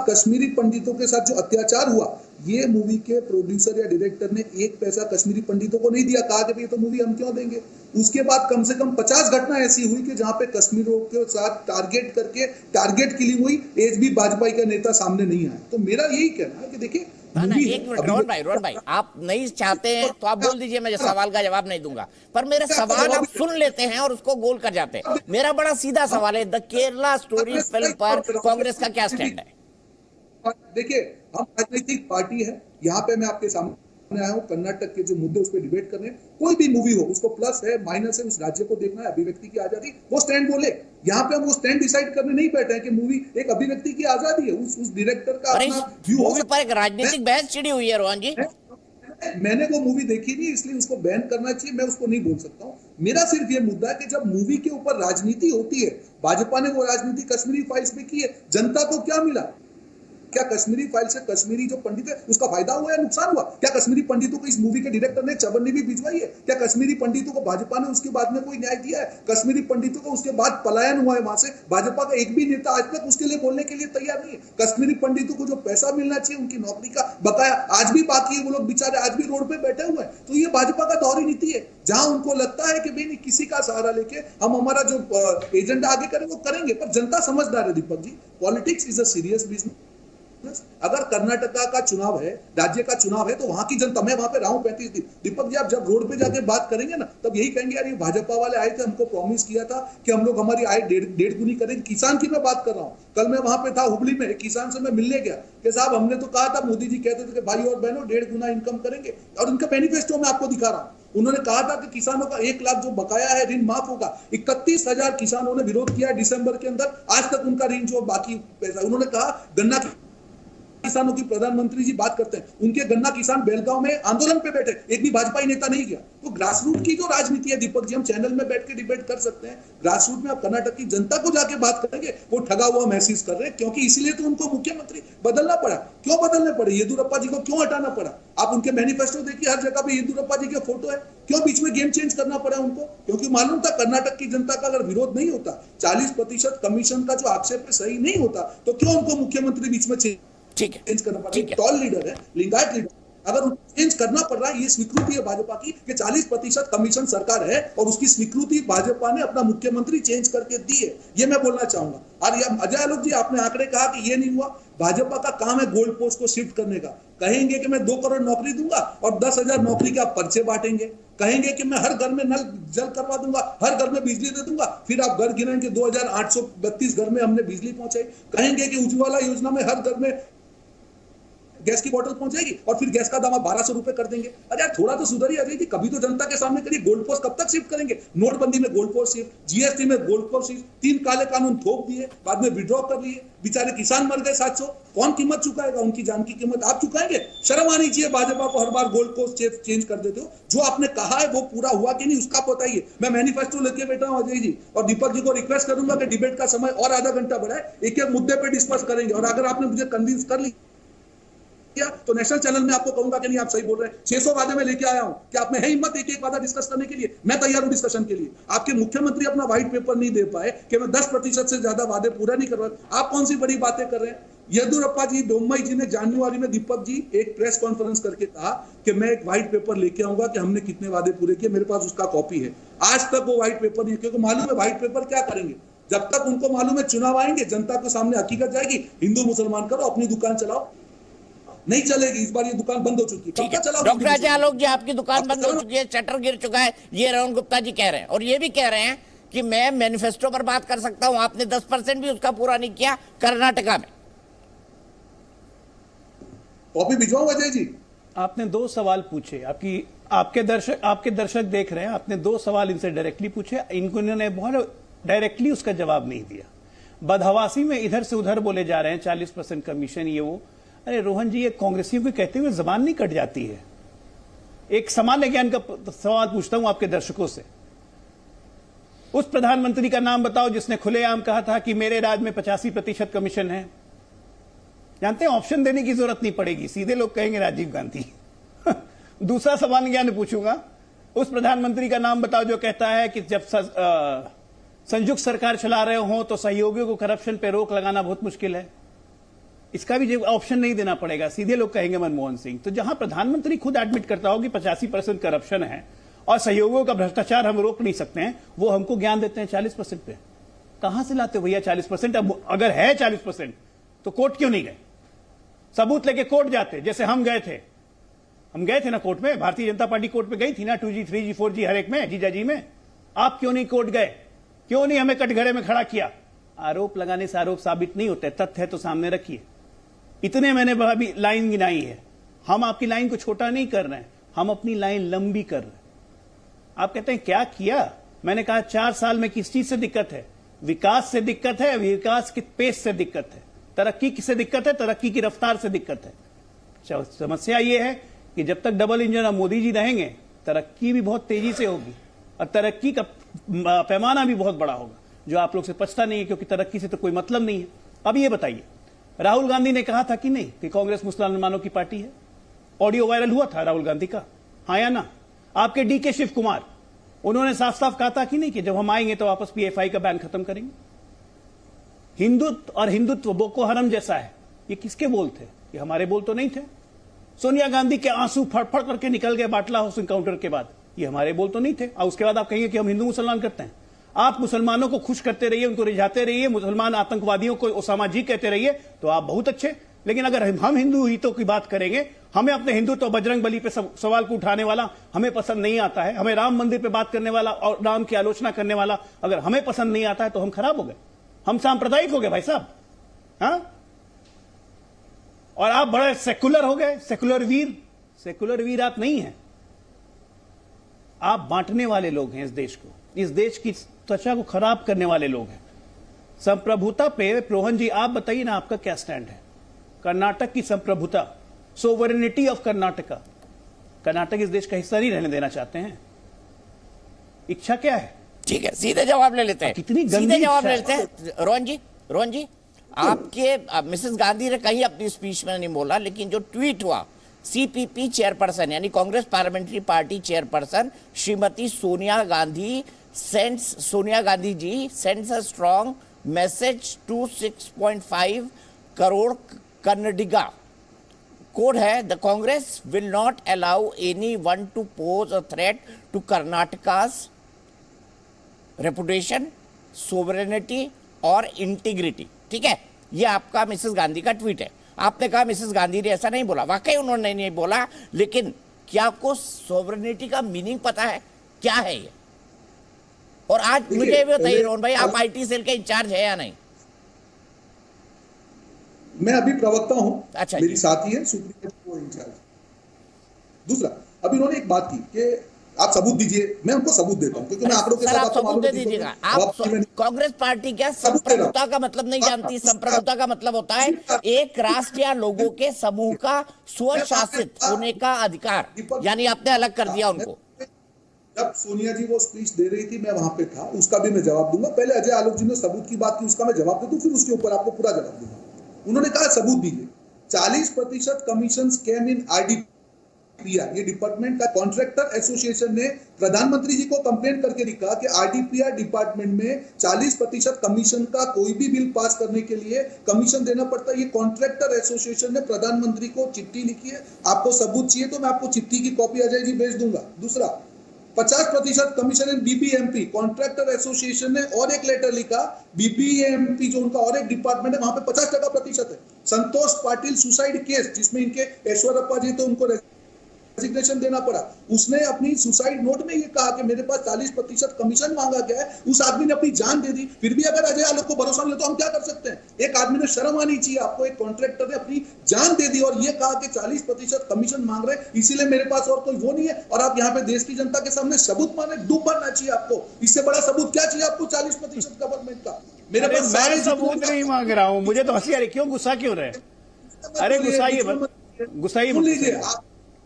कश्मीरी पंडितों के साथ जो अत्याचार हुआ, ये मूवी के प्रोड्यूसर या डायरेक्टर ने 1 पैसा कश्मीरी पंडितों को नहीं दिया। कहा कि ये तो मूवी हम क्यों देंगे। उसके बाद कम से कम 50 घटना ऐसी हुई कि जहां पे कश्मीरियों के साथ टारगेट करके टारगेट किलिंग हुई, एक भी भाजपा का नेता सामने नहीं आया। तो मेरा यही कहना है कि देखिए, एक मिनट रोहन भाई, आप नहीं चाहते हैं तो आप बोल दीजिए, मैं सवाल का जवाब नहीं दूंगा, पर मेरे सवाल आप सुन लेते हैं और उसको गोल कर जाते हैं। मेरा बड़ा सीधा सवाल है, द केरला स्टोरी फिल्म पर कांग्रेस का क्या स्टैंड है? देखिए, हम राजनीतिक पार्टी है, यहाँ पे मैं आपके सामने आया हूँ कर्नाटक के जो मुद्दे उस पर डिबेट करने। कोई भी मूवी हो, उसको प्लस है माइनस है, उस राज्य को देखना है, अभिव्यक्ति की आजादी, वो स्टैंड बोले। यहाँ पे हम वो स्टैंड डिसाइड करने नहीं बैठे हैं कि मूवी एक अभिव्यक्ति की आजादी है, उस डायरेक्टर का अपना व्यू मूवी पर एक राजनीतिक बहस छिड़ी हुई है रोहन जी। मैंने वो मूवी देखी नहीं, इसलिए उसको बैन करना चाहिए, मैं उसको नहीं बोल सकता हूँ। मेरा सिर्फ ये मुद्दा है कि जब मूवी के ऊपर राजनीति होती है, भाजपा ने वो राजनीति कश्मीरी फाइल्स में की है, जनता को क्या मिला? क्या कश्मीरी फाइल से कश्मीरी जो पंडित है उसका फायदा हुआ या नुकसान हुआ? क्या कश्मीरी पंडितों को इस मूवी के डायरेक्टर ने चवन्नी भी भिजवाई है? क्या कश्मीरी पंडितों को भाजपा ने उसके बाद में कोई न्याय दिया है? कश्मीरी पंडितों को उसके बाद पलायन हुआ है वहां से, भाजपा का एक भी नेता आज तक उसके लिए बोलने के लिए तैयार नहीं है। कश्मीरी पंडितों को जो पैसा मिलना चाहिए, उनकी नौकरी का बकाया आज भी बाकी है, वो लोग बेचारे आज भी रोड पे बैठे हुए हैं। तो ये भाजपा का दोहरी नीति है, जहां उनको लगता है कि भाई किसी का सहारा लेके हम हमारा जो एजेंडा आगे करें वो करेंगे। पर जनता समझदार है Deepak ji, politics is a serious business. अगर कर्नाटका का चुनाव है, राज्य का चुनाव है, तो वहां की जनता, मैं वहां पे रहा हूं 35 दिन, दीपक जी आप जब रोड पे जाके बात करेंगे ना, तब यही कहेंगे यार ये भाजपा वाले आए थे, हमको प्रॉमिस किया था कि हम लोग हमारी आय डेढ़ गुनी करेंगे। किसान की मैं बात कर रहा हूँ, कल मैं वहां पे था हुबली में, एक किसान से मैं मिलने गया कि साहब हमने तो कहा था, मोदी जी कहते थे कि भाई और बहनों 1.5 गुना इनकम करेंगे, और उनका मैनिफेस्टो मैं आपको दिखा रहा हूँ। उन्होंने कहा था कि किसानों का 1 लाख जो बकाया है ऋण माफ होगा। 31,000 किसानों ने विरोध किया दिसंबर के अंदर, आज तक उनका ऋण जो बाकी पैसा। उन्होंने कहा गन्ना किसानों की प्रधानमंत्री जी बात करते हैं, उनके गन्ना किसान बेलगांव में आंदोलन पे बैठे, एक भी भाजपा नेता नहीं गया। तो ग्रासरूट की जो राजनीति है दीपक जी, हम चैनल में बैठ के डिबेट कर सकते हैं, ग्रासरूट में आप कर्नाटक की जनता को जाके बात करेंगे, वो ठगा हुआ महसूस कर रहे हैं, क्योंकि इसीलिए तो उनको मुख्यमंत्री बदलना पड़ा। क्यों बदलने पड़े? येदियुरप्पा जी को क्यों हटाना पड़ा? आप उनके मैनिफेस्टो देखिए, हर जगह पे येदियुरप्पा जी के फोटो है। क्यों बीच में गेम चेंज करना पड़ा उनको? क्योंकि मालूम था कर्नाटक की जनता का अगर विरोध नहीं होता, 40% कमीशन का जो आक्षेप है सही नहीं होता, तो क्यों उनको मुख्यमंत्री बीच में चेंज करना पड़ा? टॉल लीडर है, लिंगायत लीडर, अगर उनको चेंज करना पड़ रहा है, ये स्वीकृति है भाजपा की कि 40% कमीशन सरकार है और उसकी स्वीकृति भाजपा ने अपना मुख्यमंत्री चेंज करके दी है। ये मैं बोलना चाहूंगा। और ये अजय आलोक जी, आपने आंकड़े कहा कि ये नहीं हुआ, भाजपा का काम है गोल्ड पोस्ट को शिफ्ट करने का। कहेंगे कि मैं 2 करोड़ नौकरी दूंगा और 10,000 नौकरी के आप पर्चे बांटेंगे। कहेंगे कि मैं हर घर में नल जल करवा दूंगा, हर घर में बिजली दे दूंगा, फिर आप घर गिनेंगे 2,832 घर में हमने बिजली पहुंचाई। कहेंगे कि उज्ज्वला योजना में हर घर में गैस की बोतल पहुंच जाएगी और फिर गैस का दाम 1200 रुपए कर देंगे। अरे यार थोड़ा तो सुधर ही आ जाएगी, कभी तो जनता के सामने करिए। गोल्ड पोस्ट कब तक शिफ्ट करेंगे? नोटबंदी में गोल्ड पोस्ट शिफ्ट, जीएसटी में गोल्ड पोस्ट शिफ्ट, 3 काले कानून थोप दिए, बाद में विड्रॉ कर लिए, बेचारे किसान मर गए 700। कौन कीमत चुकाएगा? उनकी जान की कीमत आप चुकाएंगे? शर्म आनी चाहिए भाजपा को, हर बार गोल्ड पोस्ट चेंज कर देते हो। जो आपने कहा है वो पूरा हुआ कि नहीं उसका बताइए। मैं मैनिफेस्टो लेके बैठा हूं अजय जी, और दीपक जी को रिक्वेस्ट करूंगा कि डिबेट का समय और आधा घंटा बढ़ाए, एक एक मुद्दे पे डिस्कस करेंगे। और अगर आपने मुझे कन्विंस कर ली तो नेशनल चैनल में आपको कहूंगा कि नहीं आप सही बोल रहे हैं। 600 वादे में लेके आया हूं कि आप में है हिम्मत एक एक वादा डिस्कस करने के लिए? मैं तैयार हूं डिस्कशन के लिए। आपके मुख्यमंत्री अपना व्हाइट पेपर नहीं दे पाए कि मैं 10% से ज्यादा वादे पूरा नहीं कर रहा। आप कौन सी बड़ी बातें कर रहे हैं? येदियुरप्पा जी, बोम्मई जी ने जनवरी में दीपक जी एक प्रेस कॉन्फ्रेंस करके कहा कि मैं एक व्हाइट पेपर लेके आऊंगा कि हमने कितने वादे पूरे किए। मेरे पास उसका कॉपी है। आज तक वो व्हाइट पेपर नहीं है, क्योंकि मालूम है व्हाइट पेपर क्या करेंगे। जब तक उनको मालूम है चुनाव आएंगे, जनता के सामने हकीकत जाएगी, हिंदू मुसलमान करो, अपनी दुकान चलाओ, नहीं चलेगी। इस बार ये दुकान बंद हो चुकी है। डॉक्टर अजय आलोक जी, आपकी दुकान बंद हो चुकी है, शटर गिर चुका है, ये राहुल गुप्ता जी कह रहे हैं। और ये भी कह रहे हैं कि मैं मैनिफेस्टो पर बात कर सकता हूं, आपने 10% भी उसका पूरा नहीं किया कर्नाटका में। कॉपी भिजवाऊं अजय जी? आपने 2 सवाल पूछे, आपके दर्शक देख रहे हैं। आपने 2 सवाल इनसे डायरेक्टली पूछे, इन्होंने बहुत डायरेक्टली उसका जवाब नहीं दिया। बदहवासी में इधर से उधर बोले जा रहे हैं 40% कमीशन, ये वो। अरे रोहन जी, ये कांग्रेसियों को कहते हुए जबान नहीं कट जाती है? एक सामान्य ज्ञान का सवाल पूछता हूं आपके दर्शकों से। उस प्रधानमंत्री का नाम बताओ जिसने खुलेआम कहा था कि मेरे राज में 85% कमीशन है। जानते हैं, ऑप्शन देने की जरूरत नहीं पड़ेगी, सीधे लोग कहेंगे राजीव गांधी। दूसरा सवाल ज्ञान पूछूंगा, उस प्रधानमंत्री का नाम बताओ जो कहता है कि जब संयुक्त सरकार चला रहे हो तो सहयोगियों को करप्शन पे रोक लगाना बहुत मुश्किल है। इसका भी ऑप्शन नहीं देना पड़ेगा, सीधे लोग कहेंगे मनमोहन सिंह। तो जहां प्रधानमंत्री खुद एडमिट करता हो कि 85% करप्शन है और सहयोगियों का भ्रष्टाचार हम रोक नहीं सकते हैं, वो हमको ज्ञान देते हैं 40% पे। कहां से लाते हो भैया 40%? अब अगर है 40% तो कोर्ट क्यों नहीं गए? सबूत लेके कोर्ट जाते, जैसे हम गए थे ना कोर्ट में। भारतीय जनता पार्टी कोर्ट में गई थी ना, 2G 3G 4G हर एक में, जीजाजी में। आप क्यों नहीं कोर्ट गए? क्यों नहीं हमें कटघरे में खड़ा किया? आरोप लगाने से आरोप साबित नहीं होते, तथ्य है तो सामने रखिए। इतने मैंने अभी लाइन गिनाई है। हम आपकी लाइन को छोटा नहीं कर रहे हैं, हम अपनी लाइन लंबी कर रहे हैं। आप कहते हैं क्या किया? मैंने कहा 4 साल में किस चीज से दिक्कत है? विकास से दिक्कत है, विकास की पेस से दिक्कत है। तरक्की किससे दिक्कत है? तरक्की की रफ्तार से दिक्कत है। समस्या यह है कि जब तक डबल इंजन और मोदी जी रहेंगे, तरक्की भी बहुत तेजी से होगी और तरक्की का पैमाना भी बहुत बड़ा होगा, जो आप लोग से पछता नहीं है, क्योंकि तरक्की से तो कोई मतलब नहीं है। अब ये बताइए, राहुल गांधी ने कहा था कि नहीं कि कांग्रेस मुसलमानों की पार्टी है? ऑडियो वायरल हुआ था राहुल गांधी का, हाँ या ना? आपके डीके शिव कुमार, उन्होंने साफ साफ कहा था कि नहीं कि जब हम आएंगे तो वापस PFI का बैन खत्म करेंगे। हिंदुत्व और हिंदुत्व बोको हरम जैसा है, ये किसके बोल थे? ये हमारे बोल तो नहीं थे। सोनिया गांधी के आंसू फड़फड़ करके निकल गए बाटला हाउस एनकाउंटर के बाद, ये हमारे बोल तो नहीं थे। और उसके बाद आप कहेंगे कि हम हिंदू मुसलमान करते हैं। आप मुसलमानों को खुश करते रहिए, उनको रिझाते रहिए, मुसलमान आतंकवादियों को ओसामा जी कहते रहिए, तो आप बहुत अच्छे। लेकिन अगर हम हिंदू हितों की बात करेंगे, हमें अपने हिंदुत्व और बजरंग बली पे सवाल को उठाने वाला हमें पसंद नहीं आता है, हमें राम मंदिर पे बात करने वाला और राम की आलोचना करने वाला अगर हमें पसंद नहीं आता है, तो हम खराब हो गए, हम सांप्रदायिक हो गए भाई साहब। हाँ, और आप बड़े सेकुलर हो गए, सेकुलर वीर। सेकुलर वीर आप नहीं हैं। आप बांटने वाले लोग हैं इस देश को, इस देश की त्वचा को खराब करने वाले लोग हैं। संप्रभुता पे रोहन जी आप बताइए ना, आपका क्या स्टैंड है? कर्नाटक की संप्रभुता, सोवरेनिटी ऑफ कर्नाटका, कर्नाटक इस देश का हिस्सा नहीं रहने देना चाहते हैं, इच्छा क्या है? ठीक है, सीधे जवाब ले लेते हैं, कितनी गंदी सीधे जवाब इच्छा ले लेते हैं। रोहन जी आपके मिसेस गांधी ने कहीं अपनी स्पीच में नहीं बोला, लेकिन जो ट्वीट हुआ सीपीपी चेयरपर्सन यानी Congress parliamentary party chairperson Shrimati Sonia Gandhi ji sends a strong message to 6.5 crore Kannadiga. Code है, the Congress will not allow any one to pose a threat to Karnataka's reputation, sovereignty और इंटीग्रिटी। ठीक है, ये आपका मिसेस गांधी का ट्वीट है। आपने कहा मिसेस गांधी ने ऐसा नहीं बोला, वाकई उन्होंने नहीं बोला, लेकिन क्या आपको सोवरेनिटी का मीनिंग पता है क्या है ये? और आज मुझे ये बताइए रोहन भाई, आप आईटी सेल के इंचार्ज है या नहीं? मैं अभी प्रवक्ता हूं, अच्छा, मेरी साथी है सुप्रीम कोर्ट इंचार्ज। दूसरा, अभी उन्होंने एक बात की कि आप सबूत दीजिए, मैं उनको सबूत देता हूं क्योंकि मैं आंकड़ों के साथ आपको सबूत दे दीजिएगा। आप कांग्रेस पार्टी क्या संप्रभुता का मतलब नहीं जानती? संप्रभुता का मतलब होता है एक राष्ट्र या लोगों के समूह का स्वशासित होने का अधिकार, यानी आपने अलग कर दिया उनको। जब सोनिया जी वो स्पीच दे रही थी, मैं वहां पे था, उसका भी मैं जवाब दूंगा। पहले अजय आलोक जी ने सबूत की बात की, उसका मैं जवाब दे दूं, फिर उसके ऊपर आपको पूरा जवाब दूंगा। उन्होंने कहा सबूत दीजिए। 40% कमीशन कैम इन आरडीपीआर, ये डिपार्टमेंट का कॉन्ट्रैक्टर एसोसिएशन ने प्रधानमंत्री जी को कंप्लेंट करके लिखा कि आरडीपीआर डिपार्टमेंट में 40% कमीशन का कोई भी बिल पास करने के लिए कमीशन देना पड़ता है। ये कॉन्ट्रैक्टर एसोसिएशन ने प्रधानमंत्री को चिट्ठी लिखी है। आपको सबूत चाहिए तो मैं आपको चिट्ठी की कॉपी अजय जी भेज दूंगा। दूसरा, 50% कमीशन इन बीपीएमपी, कॉन्ट्रैक्टर एसोसिएशन ने और एक लेटर लिखा, बीपीएमपी जो उनका और एक डिपार्टमेंट है, वहां पे 50% है। संतोष पाटिल सुसाइड केस, जिसमें इनके ऐश्वर्यप्पा जी तो उनको रेजिग्नेशन देना पड़ा, उसने अपनी सुसाइड नोट में ये कहा कि मेरे पास 40% कमीशन मांगा गया है। उस आदमी ने अपनी जान दे दी, फिर भी अगर अजय आलोक को भरोसा नहीं हो तो हम क्या कर सकते हैं? एक आदमी ने शर्म आनी चाहिए आपको, एक कॉन्ट्रैक्टर ने अपनी जान दे दी और ये कहा कि 40% कमीशन मांग रहे, इसीलिए मेरे पास और कोई वो नहीं है। और आप यहाँ पे देश की जनता के सामने सबूत मांगे, डूब बनना चाहिए आपको। इससे बड़ा सबूत क्या चाहिए आपको 40% गवर्नमेंट का? मेरे पास मैं सबूत नहीं मांग रहा हूँ, मुझे तो हंसी आ रही, क्यों गुस्सा क्यों रहे? अरे गुस्साइए मत,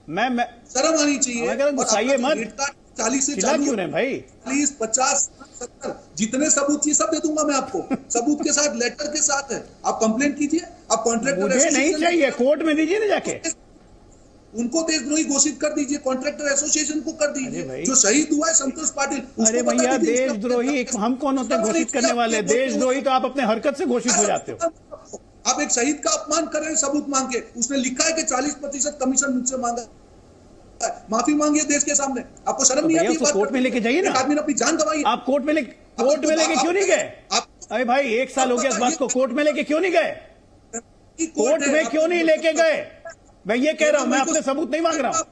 मैं शर्म आनी चाहिए। मैं कह रहा हूं गुस्साइए मत, 40 से चालू क्यों नहीं भाई? 40, 50, 70 जितने सबूत चाहिए सब दे दूंगा मैं आपको, सबूत के साथ, लेटर के साथ है। आप कंप्लेंट कीजिए, आप कॉन्ट्रैक्टर मुझे नहीं चाहिए, कोर्ट में दीजिए ना जाके, उनको देशद्रोही घोषित कर दीजिए, कॉन्ट्रैक्टर एसोसिएशन को कर दीजिए। जो शहीद हुआ है संतोष पाटिल, अरे भैया देशद्रोही हम कौन होते हैं घोषित करने वाले? देशद्रोही तो आप अपने हरकत से घोषित हो जाते हो। आप एक शहीद का अपमान कर रहे हैं सबूत मांग के। उसने लिखा है कि 40% कमीशन मुझसे मांगा, माफी मांगिए देश के सामने। आपको शर्म नहीं आती? कोर्ट में लेके जाइए ना, आदमी ने अपनी जान गंवाई। आप कोर्ट में लेके क्यों नहीं गए? अरे भाई 1 साल हो गया इस बात को, कोर्ट में लेके क्यों नहीं गए? कोर्ट में क्यों नहीं लेके गए? मैं ये कह रहा हूं, मैं आपसे सबूत नहीं मांग रहा हूं।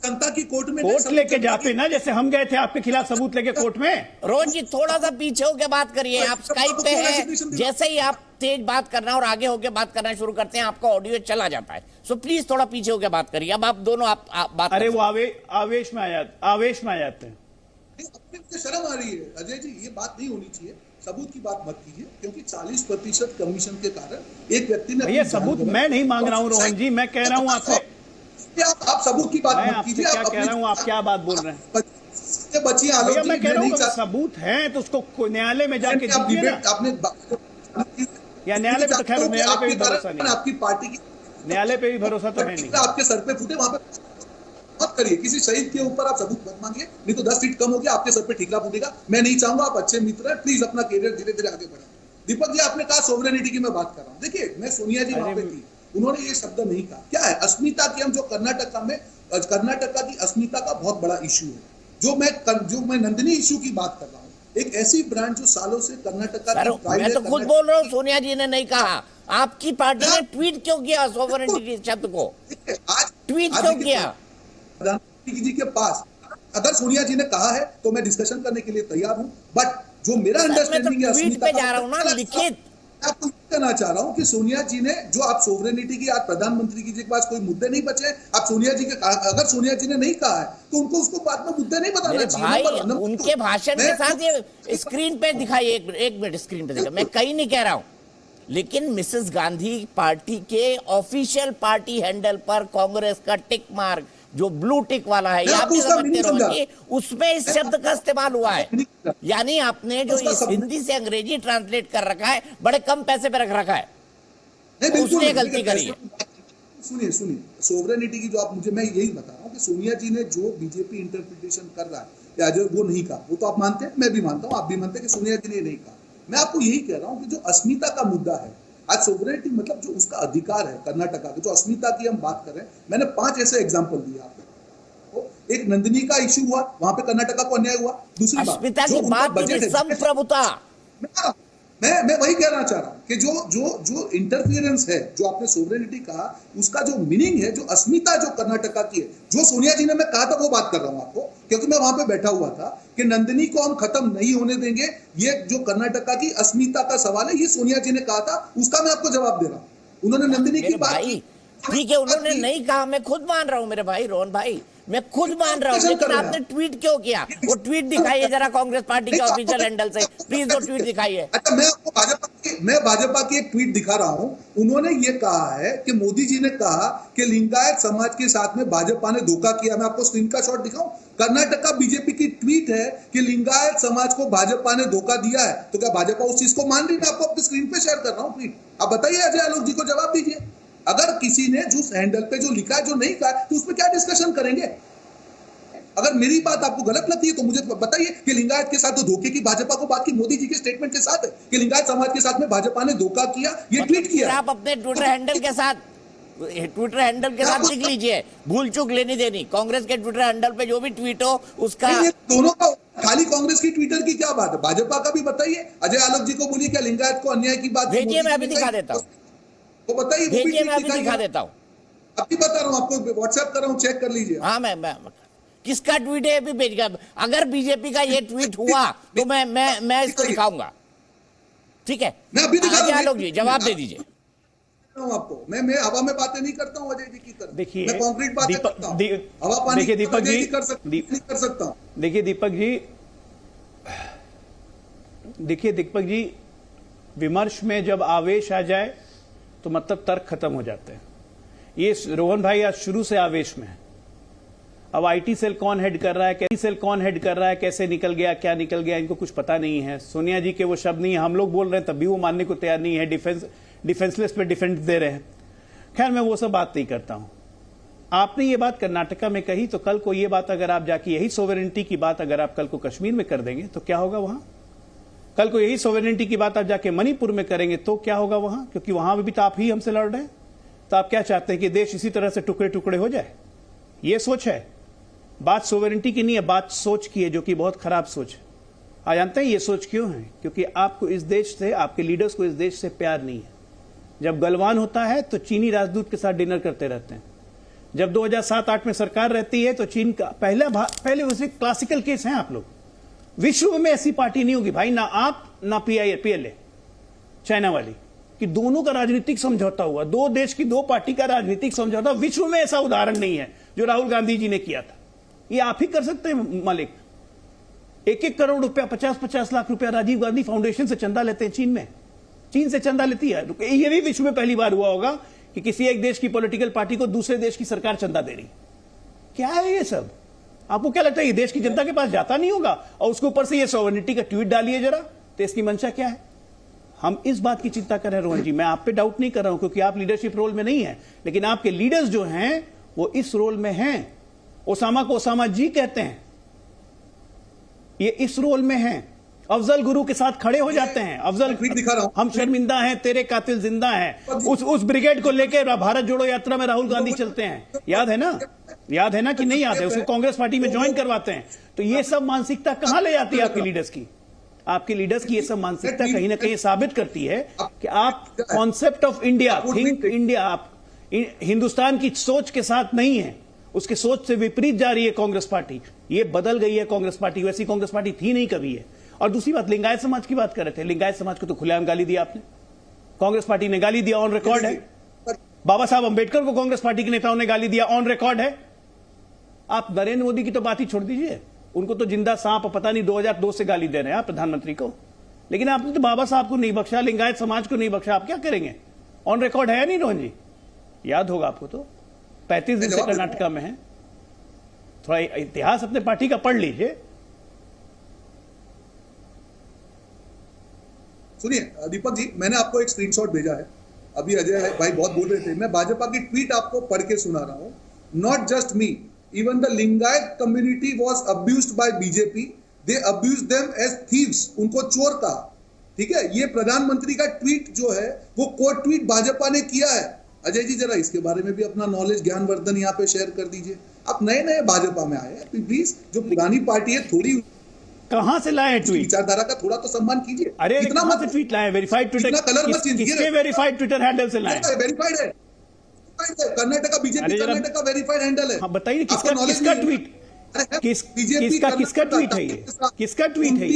जनता की कोर्ट में कोर्ट लेके जाते ना, जैसे हम गए थे आपके खिलाफ सबूत लेके कोर्ट में। रोहन जी थोड़ा सा पीछे होके बात करिए, आप स्काइप पे हैं, जैसे ही आप तेज बात करना और आगे होके बात करना शुरू करते हैं आपका ऑडियो चला जाता है। सो प्लीज थोड़ा पीछे होके बात करिए। अब आप दोनों आप बात, अरे वो आवेश में आ जाते हैं। शर्म आ रही है अजय जी, ये बात नहीं होनी चाहिए। सबूत की बात मत कीजिए, क्योंकि 40% कमीशन के कारण एक व्यक्ति ने, ये सबूत मैं नहीं मांग रहा हूं रोहन जी, मैं कह रहा हूं आपसे, आप सबूत की बात मत कीजिए। क्या कह रहा हूं, आप क्या बात बोल रहे हैं? बचिए आलोक जी, मैं कह रहा हूं सबूत है तो उसको न्यायालय में जाके दीजिए ना। या न्यायालय पे तो खैर न्यायालय पे भी भरोसा नहीं, आपकी पार्टी की न्यायालय पे भी भरोसा तो है नहीं। आपके सर पे फूटे वहां पे मत करिए। किसी शहीद के ऊपर आप सबूत मत मांगिए, नहीं तो 10 फीट कम हो गया आपके सर पे ठीकरा फूटेगा। मैं नहीं चाहूंगा, आप अच्छे मित्र हैं, प्लीज अपना कैरियर धीरे धीरे आगे बढ़ाएं। दीपक जी आपने कहा सोवरेनिटी की मैं बात कर रहा हूं। देखिए मैं सोनिया जी वहां पे थी, उन्होंने ये शब्द नहीं कहा। क्या है अस्मिता की, हम जो कर्नाटका की अस्मिता का बहुत बड़ा इश्यू है, जो मैं नंदिनी इश्यू की बात कर रहा हूँ। एक ऐसी ब्रांड जो सालों से कर्नाटका, मैं तो खुद बोल रहा हूँ, सोनिया जी ने नहीं कहा। आपकी पार्टी ने ट्वीट क्यों किया सोवरेनिटी शब्द को? ट्वीट क्यों किया? प्रधानमंत्री जी के पास अगर सोनिया जी ने कहा है तो मैं डिस्कशन करने के लिए तैयार हूं, बट जो मेरा अंडरस्टैंडिंग है, ट्वीट पे जा रहा हूं ना, लिखित आपको कहना चाह रहा हूं कि सोनिया जी ने जो आप सोवरेनिटी की, आज प्रधानमंत्री जी के पास कोई मुद्दे नहीं बचे, आप सोनिया जी के, अगर सोनिया जी ने नहीं कहा है तो उनको उसको बाद में मुद्दे नहीं बताना चाहिए। भाई उनके भाषण के साथ ये स्क्रीन पे दिखाइए, एक मिनट स्क्रीन पे दिखा, मैं कहीं नहीं कह रहा हूं, लेकिन मिसेस गांधी पार्टी के ऑफिशियल पार्टी हैंडल पर कांग्रेस का टिक मार्क जो ब्लू टिक वाला है, आप भी समझते रहोगे, उसमें इस शब्द का इस्तेमाल हुआ है। यानी आपने जो इस हिंदी से अंग्रेजी ट्रांसलेट कर रखा है, बड़े कम पैसे पे रख रखा है, उसने गलती करी है। सुनिए सोवरेनिटी की जो आप मुझे, मैं यही बता रहा हूँ कि सोनिया जी ने जो बीजेपी इंटरप्रिटेशन कर रहा है या जो वो नहीं कहा, वो तो आप मानते हैं, मैं भी मानता हूँ, आप भी मानते हैं कि सोनिया जी ने नहीं कहा। मैं आपको यही कह रहा हूँ कि जो अस्मिता का मुद्दा है, आज सोवरेनिटी मतलब जो उसका अधिकार है कर्नाटका का, जो अस्मिता की हम बात कर रहे हैं, मैंने 5 ऐसे एग्जांपल दिए आपको। एक नंदिनी का इश्यू हुआ, वहां पे कर्नाटका को अन्याय हुआ। दूसरी अस्मिता की बात संप्रभुता, मैं वही कहना चाह रहा हूं कि जो इंटरफियरेंस है, जो आपने सोवरेनिटी कहा, उसका जो मीनिंग है, जो अस्मिता जो कर्नाटका की है, जो सोनिया जी ने मैं कहा था वो बात कर रहा हूं आपको, क्योंकि मैं वहां पे बैठा हुआ था कि नंदिनी को हम खत्म नहीं होने देंगे, ये जो कर्नाटका की अस्मिता का सवाल है, ये सोनिया जी ने कहा था, उसका मैं आपको जवाब दे रहा हूं। उन्होंने नंदिनी की बात की, ठीक है, उन्होंने नहीं कहा, मैं खुद मान रहा हूं मेरे भाई रोहन भाई, मैं खुद मान रहा हूं, लेकिन आपने ट्वीट क्यों किया? वो ट्वीट दिखाइए जरा कांग्रेस पार्टी के ऑफिशियल हैंडल से, प्लीज वो ट्वीट दिखाइए। अच्छा, मैं भाजपा की एक ट्वीट दिखा रहा हूं। उन्होंने ये कहा है कि मोदी जी ने कहा कि लिंगायत समाज के साथ में भाजपा ने धोखा किया। मैं आपको स्क्रीन का शॉट दिखाऊं, कर्नाटका बीजेपी की ट्वीट है कि लिंगायत समाज को भाजपा ने धोखा दिया है। तो क्या भाजपा उस चीज को मान रही? मैं आपको अपनी स्क्रीन पे शेयर कर रहा हूं ट्वीट, आप बताइए, अजय आलोक जी को जवाब दीजिए। अगर किसी ने जिस हैंडल पे जो लिखा है, जो नहीं कहा, तो उसमें क्या डिस्कशन करेंगे? अगर मेरी बात आपको गलत लगती है तो मुझे बताइए कि लिंगायत के साथ तो धोखे की भाजपा को बात की मोदी जी के स्टेटमेंट के साथ है कि लिंगायत समाज के साथ में भाजपा ने धोखा किया, ये ट्वीट किया। आप अपने ट्विटर हैंडल के साथ लिख लीजिए, भूल चूक लेनी देनी, कांग्रेस के ट्विटर हैंडल पे जो भी ट्वीट हो उसका। दोनों का, खाली कांग्रेस की ट्विटर की क्या बात है? भाजपा का भी बताइए। अजय आलोक जी को बोलिए क्या लिंगायत को अन्याय की बात भेजिए, मैं अभी दिखा देता हूँ, वो बताइए, भेजिए, मैं अभी दिखा देता हूँ, अभी बता रहा हूँ आपको, व्हाट्सएप कर रहा हूँ, चेक कर लीजिए। हाँ, मैं किसका ट्वीट है अभी भेज, अगर बीजेपी का ये ट्वीट हुआ तो मैं इसको दिखाऊंगा, ठीक है? मैं अभी अजय आलोक जी जवाब दे दीजिए आपको। मैं हवा में बातें नहीं करता हूं अजय जी की तरह, देखिए मैं कॉन्क्रीट बातें करता हूं, हवा पानी देखिए दीपक जी नहीं कर सकता हूं। देखिए दीपक जी, विमर्श में जब आवेश आ जाए तो मतलब तर्क खत्म हो जाते हैं। ये रोहन भाई आज शुरू से आवेश में है। अब आईटी सेल कौन हेड कर रहा है, कैसे निकल गया, क्या निकल गया, इनको कुछ पता नहीं है। सोनिया जी के वो शब्द नहीं है, हम लोग बोल रहे हैं तब भी वो मानने को तैयार नहीं है, डिफेंसलेस पे डिफेंस दे रहे हैं। खैर, मैं वो सब बात नहीं करता हूं। आपने ये बात कर्नाटका में कही, तो कल को ये बात अगर आप जाके, यही सोवरेनिटी की बात अगर आप कल को कश्मीर में कर देंगे तो क्या होगा वहां? कल को यही सोवरेनिटी की बात आप जाके मणिपुर में करेंगे तो क्या होगा वहां? क्योंकि वहां भी तो आप ही हमसे लड़ रहे हैं। तो आप क्या चाहते हैं कि देश इसी तरह से टुकड़े टुकड़े हो जाए? ये सोच है, बात सोवरेनिटी की नहीं है, बात सोच की है, जो कि बहुत खराब सोच है। आप जानते हैं ये सोच क्यों है? क्योंकि आपको इस देश से, आपके लीडर्स को इस देश से प्यार नहीं है। जब गलवान होता है तो चीनी राजदूत के साथ डिनर करते रहते हैं। जब 2007-8 में सरकार रहती है तो चीन का पहले उसे क्लासिकल केस हैं आप लोग। विश्व में ऐसी पार्टी नहीं होगी भाई, ना आप ना PLA चाइना वाली, कि दोनों का राजनीतिक समझौता हुआ, दो देश की दो पार्टी का राजनीतिक समझौता। विश्व में ऐसा उदाहरण नहीं है जो राहुल गांधी जी ने किया था। ये आप ही कर सकते हैं मालिक। 1-1 करोड़ रुपया, 50-50 लाख रुपया राजीव गांधी फाउंडेशन से चंदा लेते हैं चीन में, चीन से चंदा लेती है। ये भी विश्व में पहली बार हुआ होगा कि किसी एक देश की पॉलिटिकल पार्टी को दूसरे देश की सरकार चंदा दे रही। क्या है ये सब? आपको क्या लगता है ये देश की जनता के पास जाता नहीं होगा? और उसके ऊपर से ये सोवरेनिटी का ट्वीट डालिए जरा, तो इसकी मंशा क्या है? हम इस बात की चिंता कर रहे हैं रोहन जी, मैं आप पे डाउट नहीं कर रहा हूं क्योंकि आप लीडरशिप रोल में नहीं है, लेकिन आपके लीडर्स जो हैं वो इस रोल में हैं। ओसामा को ओसामा जी कहते हैं, ये इस रोल में हैं। अफजल गुरु के साथ खड़े हो जाते हैं। अफजल, हम शर्मिंदा हैं, तेरे कातिल जिंदा हैं। उस ब्रिगेड को लेकर भारत जोड़ो यात्रा में राहुल गांधी चलते हैं, याद है ना कि नहीं याद है? उसको कांग्रेस पार्टी में ज्वाइन करवाते हैं। तो ये सब मानसिकता कहां ले जाती है आपके लीडर्स की? आपके लीडर्स की ये सब मानसिकता कहीं ना कहीं साबित करती है कि आप concept of India, think India, आप हिंदुस्तान की सोच के साथ नहीं है, उसके सोच से विपरीत जा रही है कांग्रेस पार्टी। ये बदल गई है कांग्रेस पार्टी, वैसी कांग्रेस पार्टी थी नहीं कभी है। और दूसरी बात, लिंगायत समाज की बात कर रहे थे, लिंगायत समाज को तो खुलेआम गाली दी आपने। कांग्रेस पार्टी ने गाली दिया, ऑन रिकॉर्ड है। बाबा साहब अंबेडकर को कांग्रेस पार्टी के नेताओं ने गाली दिया, ऑन रिकॉर्ड है। आप नरेंद्र मोदी की तो बात ही छोड़ दीजिए, उनको तो जिंदा सांप पता नहीं 2002 से गाली दे रहे हैं आप प्रधानमंत्री को, लेकिन आपने तो बाबा साहब को नहीं बख्शा, लिंगायत समाज को नहीं बख्शा, आप क्या करेंगे? ऑन रिकॉर्ड है नहीं रोहन जी? याद होगा आपको तो, 35 दिन से कर्नाटका में है। थोड़ा इतिहास अपने पार्टी का पढ़ लीजिए। सुनिए दीपक जी, मैंने आपको एक स्क्रीनशॉट भेजा है, अभी अजय भाई बहुत बोल रहे थे, मैं भाजपा की ट्वीट आपको पढ़ के सुना रहा हूं। Not just me, even the Lingayat community was abused by BJP, they abused them as thieves, उनको चोर कहा। ठीक है, ये प्रधानमंत्री का ट्वीट जो है वो कोट ट्वीट भाजपा ने किया है। अजय जी जरा इसके बारे में भी अपना नॉलेज ज्ञानवर्धन यहाँ पे शेयर कर दीजिए। आप नए नए भाजपा में आए हैं, प्लीज जो पुरानी पार्टी है थोड़ी कहां से लाए ट्वीट, विचारधारा का थोड़ा तो सम्मान कीजिए। अरे इतना कहां से ट्वीट लाए? वेरीफाइड ट्विटर, किसके वेरीफाइड ट्विटर हैंडल से लाए? वेरीफाइड है, Karnataka BJP Karnataka verified handle है। हाँ बताइए किसका ट्वीट, किसका ट्वीट है ये, किसका ट्वीट है?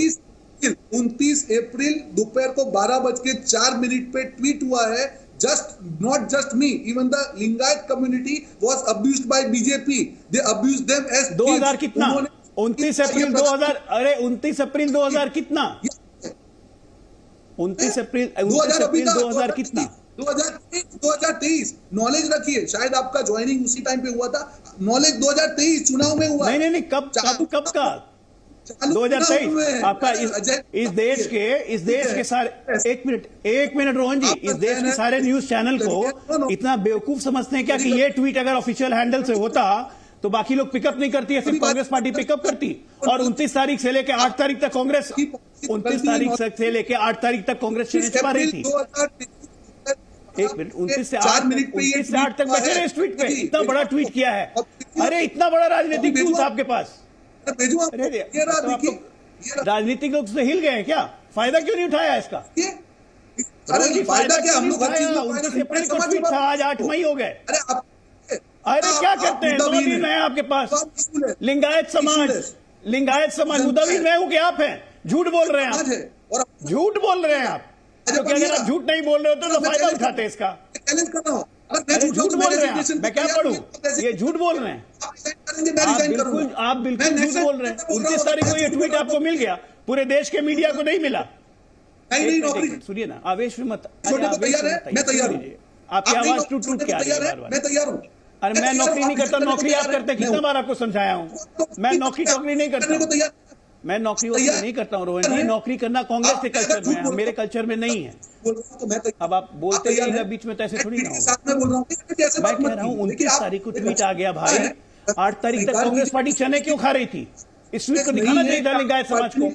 29 अप्रैल दोपहर को 12:04 पे ट्वीट हुआ है। Not just me, even the Lingayat community was abused by BJP. They abused them as 2000 कितना? 29 अप्रैल 2000, अरे 29 अप्रैल 2000 कितना? 29 अप्रैल 2000 कितना? 2023। नॉलेज रखिए, शायद आपका ज्वाइनिंग उसी टाइम पे हुआ था। नॉलेज 2023 चुनाव में हुआ। नहीं, कब का? 2023 आपका इस देश के सारे, एक मिनट रोहन जी, इस देश के सारे न्यूज चैनल को इतना बेवकूफ समझते हैं क्या कि ये ट्वीट अगर ऑफिशियल हैंडल से होता तो बाकी लोग पिकअप नहीं करती है, सिर्फ कांग्रेस पार्टी पिकअप करती? और 29 तारीख से लेकर 8 तारीख तक कांग्रेस 29 तारीख से लेकर 8 तारीख तक कांग्रेस चीजें छुपा रही थी। एक मिनट, 29 से 8 तक बचे रहे इस ट्वीट पे। इतना बड़ा ट्वीट किया है, अरे इतना बड़ा राजनीतिक टूल था आपके पास। राजनीतिक लोग से हिल गए हैं क्या? फायदा क्यों नहीं उठाया इसका? फायदा क्या, हम लोग 29 अप्रैल को ट्वीट था, आज 8 मई हो गए। अरे क्या करते हैं? 2 दिन है आपके पास। लिंगायत समाज मुद्दावीर मैं हूं कि आप हैं? झूठ बोल रहे हैं आप, झूठ बोल रहे हैं आप, क्योंकि अगर आप झूठ नहीं बोल रहे होते तो फायदा उठाते इसका। अरे झूठ बोल रहे हैं, मैं क्या पढ़ूं? ये झूठ बोल रहे हैं, आप बिल्कुल झूठ बोल रहे हैं। 29 तारीख को ये ट्वीट आपको मिल गया, पूरे देश के मीडिया को नहीं मिला। सुनिए ना, आवेश में मत, आपकी आवाज टूट के आ रही है बार बार। अरे मैं नौकरी नहीं करता, नौकरी आप करते, कितना बार आपको समझाया हूं। मैं नौकरी नहीं करता, मैं नौकरी नहीं करता हूं रोहन जी। नौकरी करना कांग्रेस के कल्चर में है, मेरे कल्चर में नहीं है। अब आप बोलते ही बीच में तो ऐसे थोड़ी ना होगा। मैं कह रहा हूं 29 तारीख को ट्वीट आ गया भाई, 8 तारीख तक कांग्रेस पार्टी चने क्यों खा रही थी? इस ट्वीट को दिखाना चाहिए था लिंगायत समाज को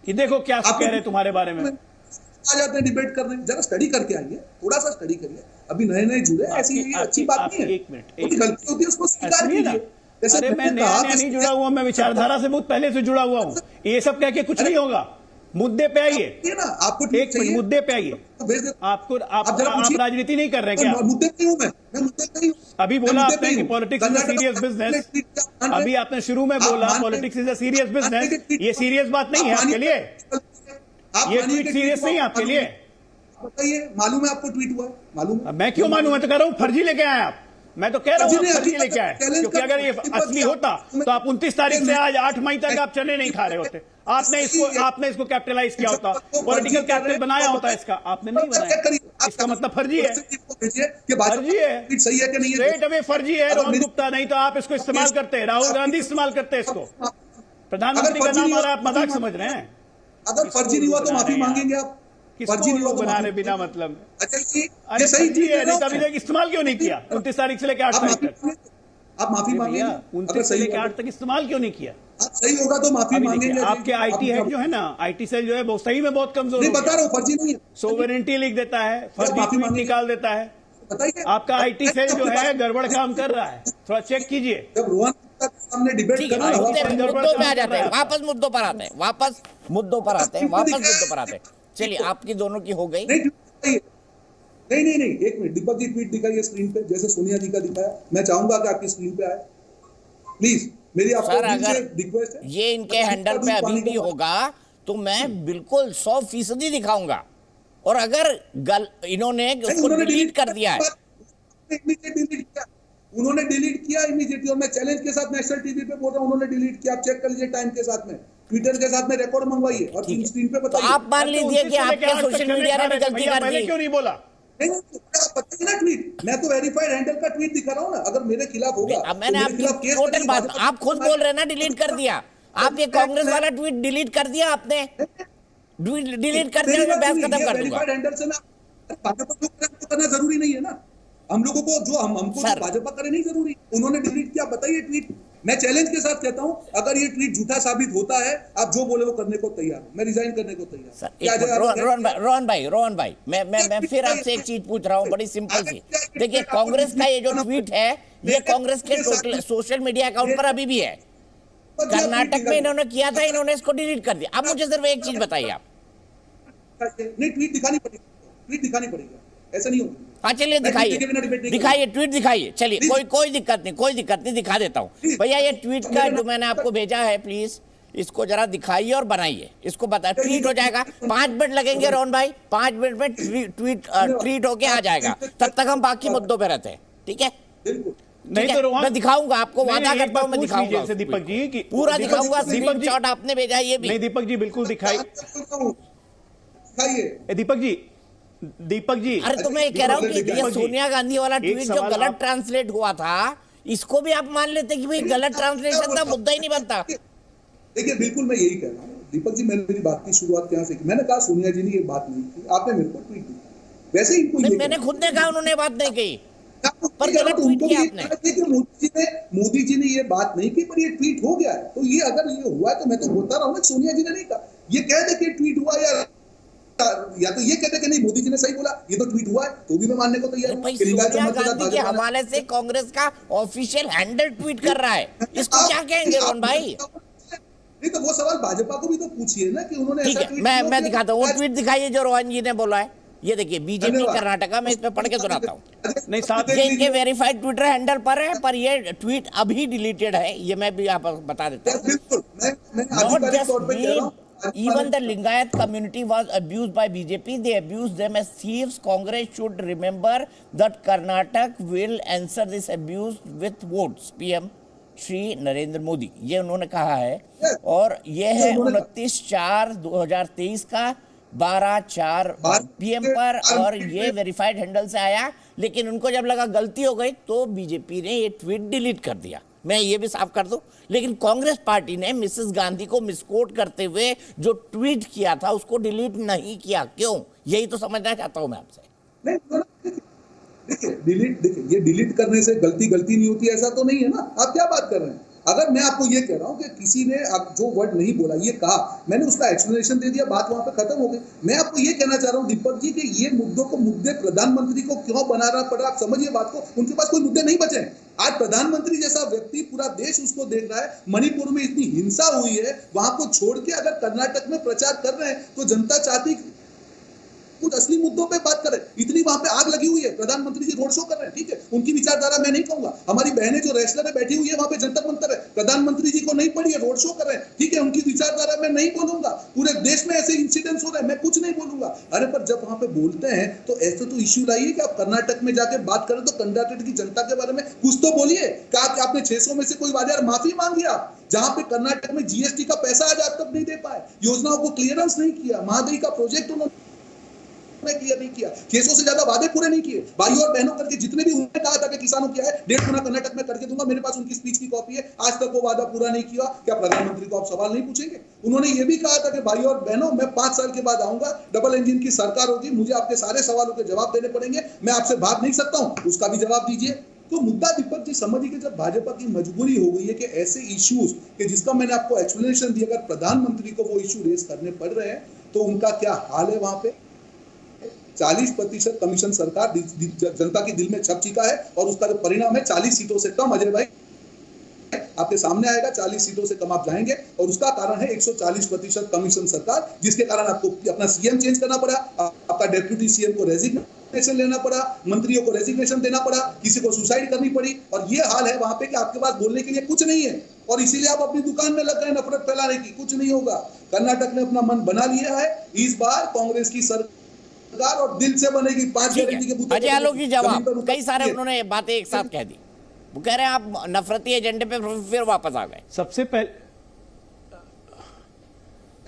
कि देखो क्या कह रहे तुम्हारे बारे में। आ जाते हैं डिबेट करने, जरा स्टडी करके आइए, थोड़ा सा स्टडी करिए। अभी नए जुड़े, ऐसी अच्छी बात नहीं है। एक मिनट, गलती होती है उसको स्वीकार कीजिए। अरे मैं नया नहीं जुड़ा हुआ, मैं विचारधारा से बहुत पहले से जुड़ा हुआ हूँ। ये सब कह के कुछ नहीं होगा, मुद्दे पे आइए। आपको एक मिनट, मुद्दे पे आइए। आप राजनीति नहीं कर रहे क्या? मुद्दे पे हूं मैं मुद्दे पे हूं। अभी बोला आपने कि politics is a serious business. अभी आपने शुरू में बोला politics is a serious business. ये सीरियस बात नहीं है आपके लिए, ये ट्वीट सीरियस नहीं है आपके लिए। बताइए, मालूम है आपको ट्वीट हुआ? मालूम है? मैं क्यों मालूम? मैं तो कह रहा हूं फर्जी लेके आए आप। मैं तो कह रहा हूं फर्जी लेके आए, क्योंकि अगर ये असली होता तो आप 29 तारीख से आज 8 मई तक आप चने नहीं खा रहे होते। आपने इसको कैपिटलाइज किया होता, पॉलिटिकल कैपिटल बनाया होता इसका। आपने नहीं बनाया, इसका मतलब फर्जी है। फर्जी है, सही है कि नहीं? स्ट्रेट अवे फर्जी है रोहन गुप्ता। नहीं तो आप इसको इस्तेमाल करते, राहुल गांधी इस्तेमाल करते इसको। प्रधानमंत्री का नाम आ रहा है, आप मजाक समझ रहे हैं? अगर फर्जी नहीं हुआ तो माफी मांगेंगे आप? फर्जी नहीं बना रहे बिना मतलब। अच्छा अरे सही है, नहीं तभी तक इस्तेमाल क्यों नहीं किया? 29 तारीख से लेकर 8 तारीख तक आप माफी मांगिए। 29 से लेकर 8 तक इस्तेमाल क्यों नहीं किया? सही होगा तो माफी मांगेंगे। आपके आईटी हेड जो है ना, आईटी सेल जो है वो सही में बहुत कमजोर है। बता रहा हूँ, फर्जी नहीं है। सोवरेनिटी लिख देता है, फर्जी ट्वीट निकाल देता है। आपका आईटी सेल जो है गड़बड़ काम कर रहा है, थोड़ा चेक कीजिए। जब रोहन हमने डिबेट मुद्दों पे आ जाते हैं, वापस मुद्दों पर आते हैं। चलिए, आपकी दोनों की हो गई। नहीं, एक मिनट, दीपक जी ट्वीट दिखाइए स्क्रीन पे, जैसे सोनिया जी का दिखाया। मैं चाहूंगा कि आपकी स्क्रीन पे आए प्लीज। मेरी आपको रिक्वेस्ट है, ये इनके हैंडल पे अभी भी होगा तो मैं बिल्कुल 100% दिखाऊंगा। और अगर इन्होंने उसको डिलीट कर दिया है, उन्होंने डिलीट किया इमीडिएटली, और मैं चैलेंज के साथ नेशनल टीवी पे बोल रहा हूं, उन्होंने डिलीट किया। आप चेक कर लीजिए टाइम के साथ में, ट्विटर के साथ में रिकॉर्ड मंगवाइए और स्क्रीन पे बताइए। तो आप मान लीजिए कि आपके सोशल मीडिया ने भी गलती कर दी। क्यों नहीं बोला? नहीं, आप बताइए ना ट्वीट, मैं तो वेरीफाइड हैंडल का ट्वीट दिखा रहा हूं ना। अगर मेरे खिलाफ होगा, अब मैंने आपकी टोटल बात, आप खुद बोल रहे हैं ना डिलीट कर दिया। आप ये कांग्रेस वाला ट्वीट डिलीट कर दिया, आपने डिलीट कर दिया, मैं बहस खत्म कर दूंगा। हैंडल से ना भाजपा को करना जरूरी नहीं है ना, हम लोगों को जो हमको भाजपा करे नहीं जरूरी। उन्होंने डिलीट किया, बताइए ट्वीट। मैं चैलेंज के साथ कहता हूं, अगर ये ट्वीट झूठा साबित होता है, आप जो बोले वो करने को तैयार हूं, मैं रिजाइन करने को तैयार। रोहन भाई, मैं फिर आपसे एक चीज पूछ रहा हूं, बड़ी सिंपल सी। देखिए, कांग्रेस का ये जो ट्वीट है, ये कांग्रेस के सोशल मीडिया अकाउंट पर अभी भी है। कर्नाटक में इन्होंने किया था, इन्होंने इसको डिलीट कर दिया। अब मुझे सिर्फ एक चीज बताइए आप। नहीं, ट्वीट दिखानी पड़ेगी, ट्वीट दिखानी पड़ेगी, ऐसा नहीं होगा। हाँ, चलिए दिखाइए, ट्वीट दिखाइए। चलिए, कोई दिक्कत नहीं, दिखा देता हूँ। भैया, ये ट्वीट का जो मैंने आपको भेजा है, प्लीज इसको जरा दिखाइए और बनाइए, इसको बताइए। ट्वीट हो जाएगा, 5 मिनट लगेंगे रोहन भाई, 5 मिनट में ट्वीट होके आ जाएगा। तब तक हम बाकी मुद्दों पे रहते हैं, ठीक है? नहीं तो रोहन, मैं दिखाऊंगा आपको, वादा करता हूँ, मैं दिखाऊंगा दीपक जी की पूरा दिखाऊंगा। स्क्रीनशॉट आपने भेजा, ये भी नहीं। दीपक जी बिल्कुल दिखाइए। दीपक जी, अरे तो मैं कह रहा हूँ कि ये सोनिया गांधी वाला ट्वीट जो गलत ट्रांसलेट हुआ था, इसको भी आप मान लेते कि भाई गलत ट्रांसलेशन था, मुद्दा ही नहीं बनता। देखिए, बिल्कुल मैं यही कह रहा हूँ दीपक जी। मैंने मेरी बात की शुरुआत यहाँ से की, मैंने कहा सोनिया जी ने ये बात नहीं की, आपने मेरे को ट्वीट किया। वैसे ही इनको मैंने खुद ने कहा उन्होंने बात नहीं कही, पर गलत ट्वीट किया आपने। मोदी जी ने ये बात नहीं की, पर ये ट्वीट हो गया है। तो ये अगर ये हुआ है तो मैं तो बोलता रहा हूँ, सोनिया जी ने नहीं कहा। ये कह दे कि ट्वीट हुआ, या तो ये कहते कि नहीं मोदी जी ने सही बोला, ये तो ट्वीट हुआ है, तो भी मैं मानने को तैयार हूं। सोनिया गांधी के हवाले से कांग्रेस का ऑफिशियल हैंडल ट्वीट कर रहा है, इसको क्या कहेंगे रोहन भाई? नहीं तो वो सवाल भाजपा को भी तो पूछिए ना कि उन्होंने ऐसा ट्वीट किया। मैं दिखाता हूँ वो ट्वीट दिखाइए जो रोहन जी ने बोला है। ये देखिए, बीजेपी कर्नाटका में, इसमें पढ़ के सुनाता हूँ। नहीं, साथ ये इनके वेरीफाइड ट्विटर हैंडल पर है, पर ये ट्वीट अभी डिलीटेड है, ये मैं भी आप बता देता हूँ। बिल्कुल, मैं Even the Lingayat community was abused by BJP. They abused them as thieves. Congress should remember that Karnataka will answer this abuse with votes. PM Shri Narendra Modi, ये उन्होंने कहा है। और ये है 29/4/2023 का 12/4 PM पर, और ये वेरीफाइड हैंडल से आया। लेकिन उनको जब लगा गलती हो गई तो बीजेपी ने ये ट्वीट डिलीट कर दिया। मैं ये भी साफ कर दूं, लेकिन कांग्रेस पार्टी ने मिसेस गांधी को मिसकोट करते हुए जो ट्वीट किया था उसको डिलीट नहीं किया। क्यों? यही तो समझना चाहता हूं मैं आपसे। देखिए, ये डिलीट करने से गलती नहीं होती, ऐसा तो नहीं है ना। आप क्या बात कर रहे हैं? अगर मैं आपको ये कह रहा हूं कि किसी ने अब जो वर्ड नहीं बोला, ये कहा, मैंने उसका एक्सप्लेनेशन दे दिया, बात वहां पे खत्म हो गई। मैं आपको ये कहना चाह रहा हूं दीपक जी कि ये मुद्दे प्रधानमंत्री को क्यों बनाना पड़ा, आप समझिए बात को। उनके पास कोई मुद्दे नहीं बचे। आज प्रधानमंत्री जैसा व्यक्ति, पूरा देश उसको देख रहा है। मणिपुर में इतनी हिंसा हुई है, वहां को छोड़ के अगर कर्नाटक में प्रचार कर रहे हैं तो जनता चाहती कुछ असली मुद्दों पे बात करें। इतनी वहां पे आग लगी हुई है, प्रधानमंत्री जी रोड शो कर रहे हैं, ठीक है, उनकी विचारधारा मैं नहीं कहूंगा। हमारी बहनें जो रेसलर है बैठी हुई है वहां पे जंतर मंतर है, प्रधानमंत्री जी को नहीं पड़ी है, रोड शो कर रहे हैं, ठीक है, उनकी विचारधारा मैं नहीं बोलूंगा। पूरे देश में ऐसे इंसिडेंट्स हो रहे हैं, मैं कुछ नहीं बोलूंगा। अरे पर जब वहां पे बोलते हैं तो ऐसे तो इश्यू लाइए कि आप कर्नाटक में जाके बात करें तो कर्नाटक की जनता के बारे में कुछ तो बोलिए। कहा कि आपने 600 में से कोई वादा माफी मांगी, आप जहां पे कर्नाटक में जीएसटी का पैसा आज आप तक नहीं दे पाए, योजनाओं को क्लियरेंस नहीं किया, महादाई का प्रोजेक्ट उन्होंने नहीं किया, 600 से ज्यादा वादे पूरे नहीं किए। भाइयों और बहनों करके जितने भी उन्होंने कहा था कि किसानों किया है, 1.5 गुना कर्नाटक में करके दूंगा, मेरे पास उनकी स्पीच की कॉपी है, आज तक वो वादा पूरा नहीं किया। क्या प्रधानमंत्री को आप सवाल नहीं पूछेंगे? उन्होंने ये भी कहा था कि भाइयों और बहनों, मैं 5 साल के बाद आऊंगा, डबल इंजन की सरकार होगी, मुझे आपके सारे सवालों के जवाब देने पड़ेंगे, मैं आपसे भाग नहीं सकता हूं, उसका भी जवाब दीजिए। तो मुद्दा दीपक जी समझिए कि जब भाजपा की मजबूरी हो गई है कि ऐसे इश्यूज के जिसका मैंने आपको एक्सप्लेनेशन दिया, अगर प्रधानमंत्री को वो इश्यू रेज करने पड़ रहे हैं तो उनका क्या हाल है। वहां पे 40% कमीशन सरकार जनता के दिल में छप चुका है, और उसका जो परिणाम है 40 सीटों से कम, अजय भाई आपके सामने आएगा, 40 सीटों से कम आप जाएंगे, और उसका कारण है 140% कमीशन सरकार, जिसके कारण आपको अपना सीएम चेंज करना पड़ा, आपका डेप्यूटी सीएम को रेजिग्नेशन लेना पड़ा, मंत्रियों को रेजिग्नेशन देना पड़ा, किसी को सुसाइड करनी पड़ी। और ये हाल है वहां पे कि आपके पास बोलने के लिए कुछ नहीं है, और इसीलिए आप अपनी दुकान में लग गए नफरत फैलाने की। कुछ नहीं होगा, कर्नाटक ने अपना मन बना लिया है। इस बार कांग्रेस की सरकार सरकार और दिल से बनेगी। 5 गारंटी के बूथ अजय आलोक जी जवाब, कई सारे उन्होंने बातें एक साथ कह दी। वो कह रहे हैं आप नफरती एजेंडे पे फिर वापस आ गए। सबसे पहले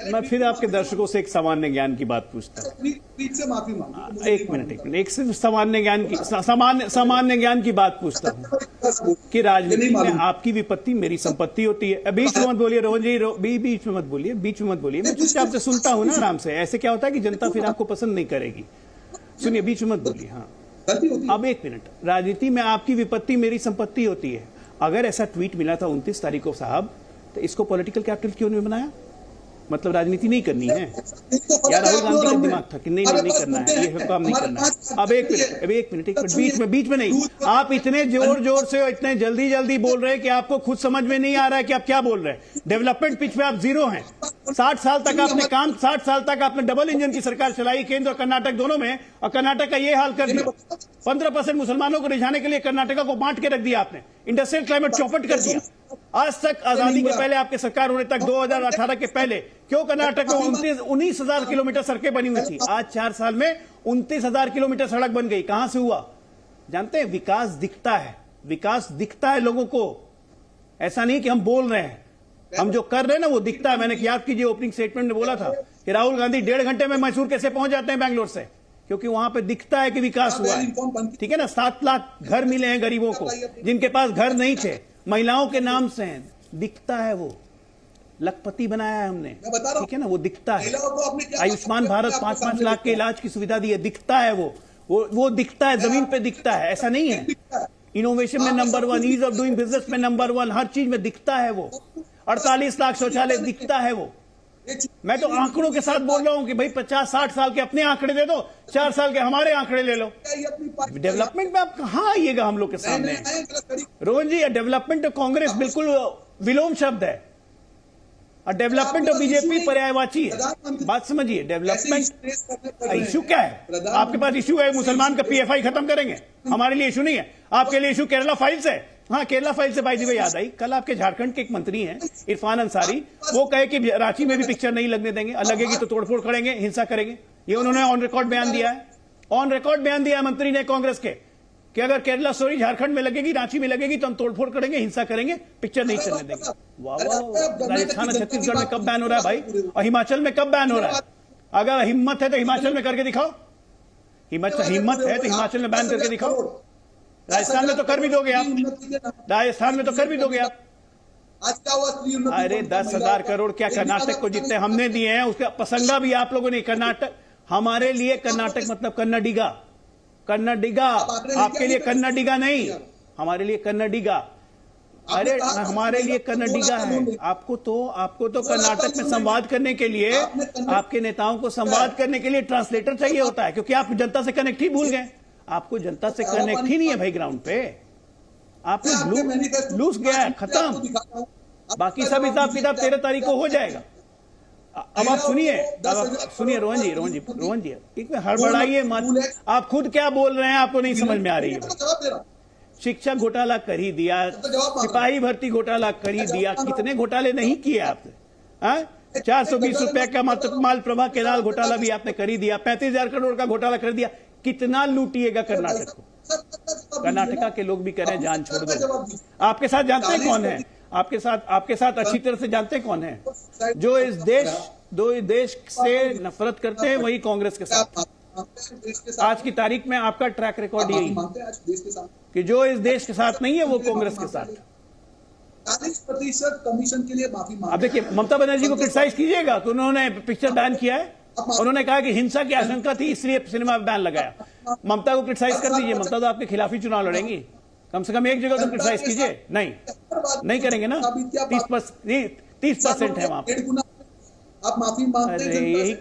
मैं फिर आपके दर्शकों से एक सामान्य ज्ञान की बात पूछता हूँ। से माफी मांगी। एक मिनट एक सिर्फ सामान्य ज्ञान की बात पूछता हूँ कि राजनीति में आपकी विपत्ति मेरी संपत्ति होती है। बीच में मत बोलिए रोहन जी, बीच में मत बोलिए। मैं चुपचाप से सुनता हूँ ना आराम से। ऐसे क्या होता है कि जनता फिर आपको पसंद नहीं करेगी। सुनिए, बीच में मत बोलिए। हाँ, अब एक मिनट। राजनीति में आपकी विपत्ति मेरी संपत्ति होती है। अगर ऐसा ट्वीट मिला था 29 तारीख को साहब, तो इसको पॉलिटिकल कैपिटल क्यों नहीं बनाया? मतलब राजनीति नहीं करनी है या राहुल गांधी का दिमाग था कि नहीं करना है, ये काम नहीं करना है। अब एक मिनट बीच में नहीं। आप इतने जोर से इतने जल्दी बोल रहे हैं कि आपको खुद समझ में नहीं आ रहा है कि आप क्या बोल रहे हैं। डेवलपमेंट पिच पे आप जीरो हैं। 60 साल तक आपने डबल इंजन की सरकार चलाई, केंद्र और कर्नाटक दोनों में, और कर्नाटक का ये हाल कर दिया। 15% मुसलमानों को रिझाने के लिए कर्नाटक को बांट के रख दिया आपने। इंडस्ट्रियल क्लाइमेट चौपट कर दिया। आज तक आजादी के पहले, आपके सरकार होने तक 2018 के पहले, क्यों कर्नाटक में 19,000 किलोमीटर सड़कें बनी हुई थी? आज 4 साल में 29,000 किलोमीटर सड़क बन गई। कहां से हुआ? जानते हैं, विकास दिखता है लोगों को। ऐसा नहीं कि हम बोल रहे हैं, हम जो कर रहे हैं ना वो दिखता है। मैंने याद कीजिए, ओपनिंग स्टेटमेंट में बोला था कि राहुल गांधी 1.5 घंटे में मैसूर कैसे पहुंच जाते हैं बैंगलोर से, क्योंकि वहां पे दिखता है कि विकास हुआ है। ठीक है ना? 7 लाख घर मिले हैं गरीबों को, जिनके पास घर नहीं थे, महिलाओं के नाम से हैं। दिखता है, वो लखपति बनाया है हमने। ठीक है ना? वो दिखता है। आयुष्मान भारत 5-5 लाख के इलाज की सुविधा दी है। दिखता है, वो दिखता है, जमीन पे दिखता है। ऐसा नहीं है। इनोवेशन में number 1, ease of doing business में नंबर 1, हर चीज में दिखता है वो। 48 लाख शौचालय दिखता है वो। मैं तो आंकड़ों के साथ बोल रहा हूं कि भाई 50-60 साल के अपने आंकड़े दे दो, 4 साल के हमारे आंकड़े ले लो। डेवलपमेंट में आप कहां आइएगा हम लोग के सामने? रोहन जी, डेवलपमेंट और कांग्रेस बिल्कुल विलोम शब्द है, और डेवलपमेंट और बीजेपी पर्यायवाची है। बात समझिए। डेवलपमेंट इशू क्या है? आपके पास इशू है मुसलमान का PFI खत्म करेंगे, हमारे लिए इशू नहीं है। आपके लिए इशू केरला फाइल्स है। हाँ, केरला फाइल से बाय द वे याद आई, कल आपके झारखंड के एक मंत्री हैं इरफान अंसारी, वो कहे कि रांची में भी पिक्चर नहीं लगने देंगे, लगेगी तो तोड़फोड़ करेंगे, हिंसा करेंगे। ये उन्होंने ऑन रिकॉर्ड बयान दिया है। मंत्री ने कांग्रेस के कि अगर केरला स्टोरी झारखंड में लगेगी, रांची में लगेगी, तो हम तोड़फोड़ करेंगे, हिंसा करेंगे, पिक्चर नहीं चलने देंगे। वाह वाह। राजस्थान और छत्तीसगढ़ में कब बैन हो रहा है भाई? और हिमाचल में कब बैन हो रहा है? अगर हिम्मत है तो हिमाचल में करके दिखाओ। हिम्मत है तो हिमाचल में बैन करके दिखाओ। राजस्थान में तो कर भी दोगे आप। आज क्या हुआ? अरे 10,000 करोड़ क्या कर्नाटक को जितने हमने दिए हैं, उसका पसंगा भी आप लोगों ने। कर्नाटक हमारे लिए, कर्नाटक मतलब कन्नडिगा। आपके लिए कन्नडिगा नहीं, हमारे लिए कन्नडिगा। अरे हमारे लिए कन्नडिगा है। आपको तो कर्नाटक में संवाद करने के लिए, आपके नेताओं को संवाद करने के लिए ट्रांसलेटर चाहिए होता है, क्योंकि आप जनता से कनेक्ट ही भूल गए। आपको जनता से कनेक्ट ही नहीं है भाई। ग्राउंड पे आपने लूज गया है, खत्म। बाकी सब हिसाब किताब 13 तारीख को हो जाएगा। अब आप सुनिए रोहन जी, एक में हड़बड़ाइए मत। आप खुद क्या बोल रहे हैं आपको नहीं समझ में आ रही है। शिक्षक घोटाला कर ही दिया, सिपाही भर्ती घोटाला कर ही दिया, कितने घोटाले नहीं किए आपने? 420 रुपए का माल प्रभा केनाल घोटाला भी आपने कर ही दिया, 35,000 करोड़ का घोटाला कर दिया। कितना लूटिएगा कर्नाटक को? कर्नाटका के लोग भी कह रहे हैं जान छोड़ दो। आपके साथ जानते हैं कौन है? आपके साथ अच्छी तरह से जानते हैं कौन है? जो इस देश से नफरत करते हैं, वही कांग्रेस के साथ। आज की तारीख में आपका ट्रैक रिकॉर्ड यही कि जो इस देश के साथ नहीं है वो कांग्रेस के साथ। 40% कमीशन के लिए माफी मांगी। अब देखिए, ममता बनर्जी को क्रिटिसाइज कीजिएगा तो उन्होंने पिक्चर बैन किया है। उन्होंने कहा कि हिंसा की आशंका थी, इसलिए सिनेमा बैन लगाया। ममता को क्रिटिसाइज कर दीजिए। ममता तो आपके खिलाफ ही चुनाव लड़ेंगी। कम से कम एक जगह तो क्रिटिसाइज कीजिए। नहीं करेंगे ना। 30% है वहां पे। आप माफी मांगते हैं। यही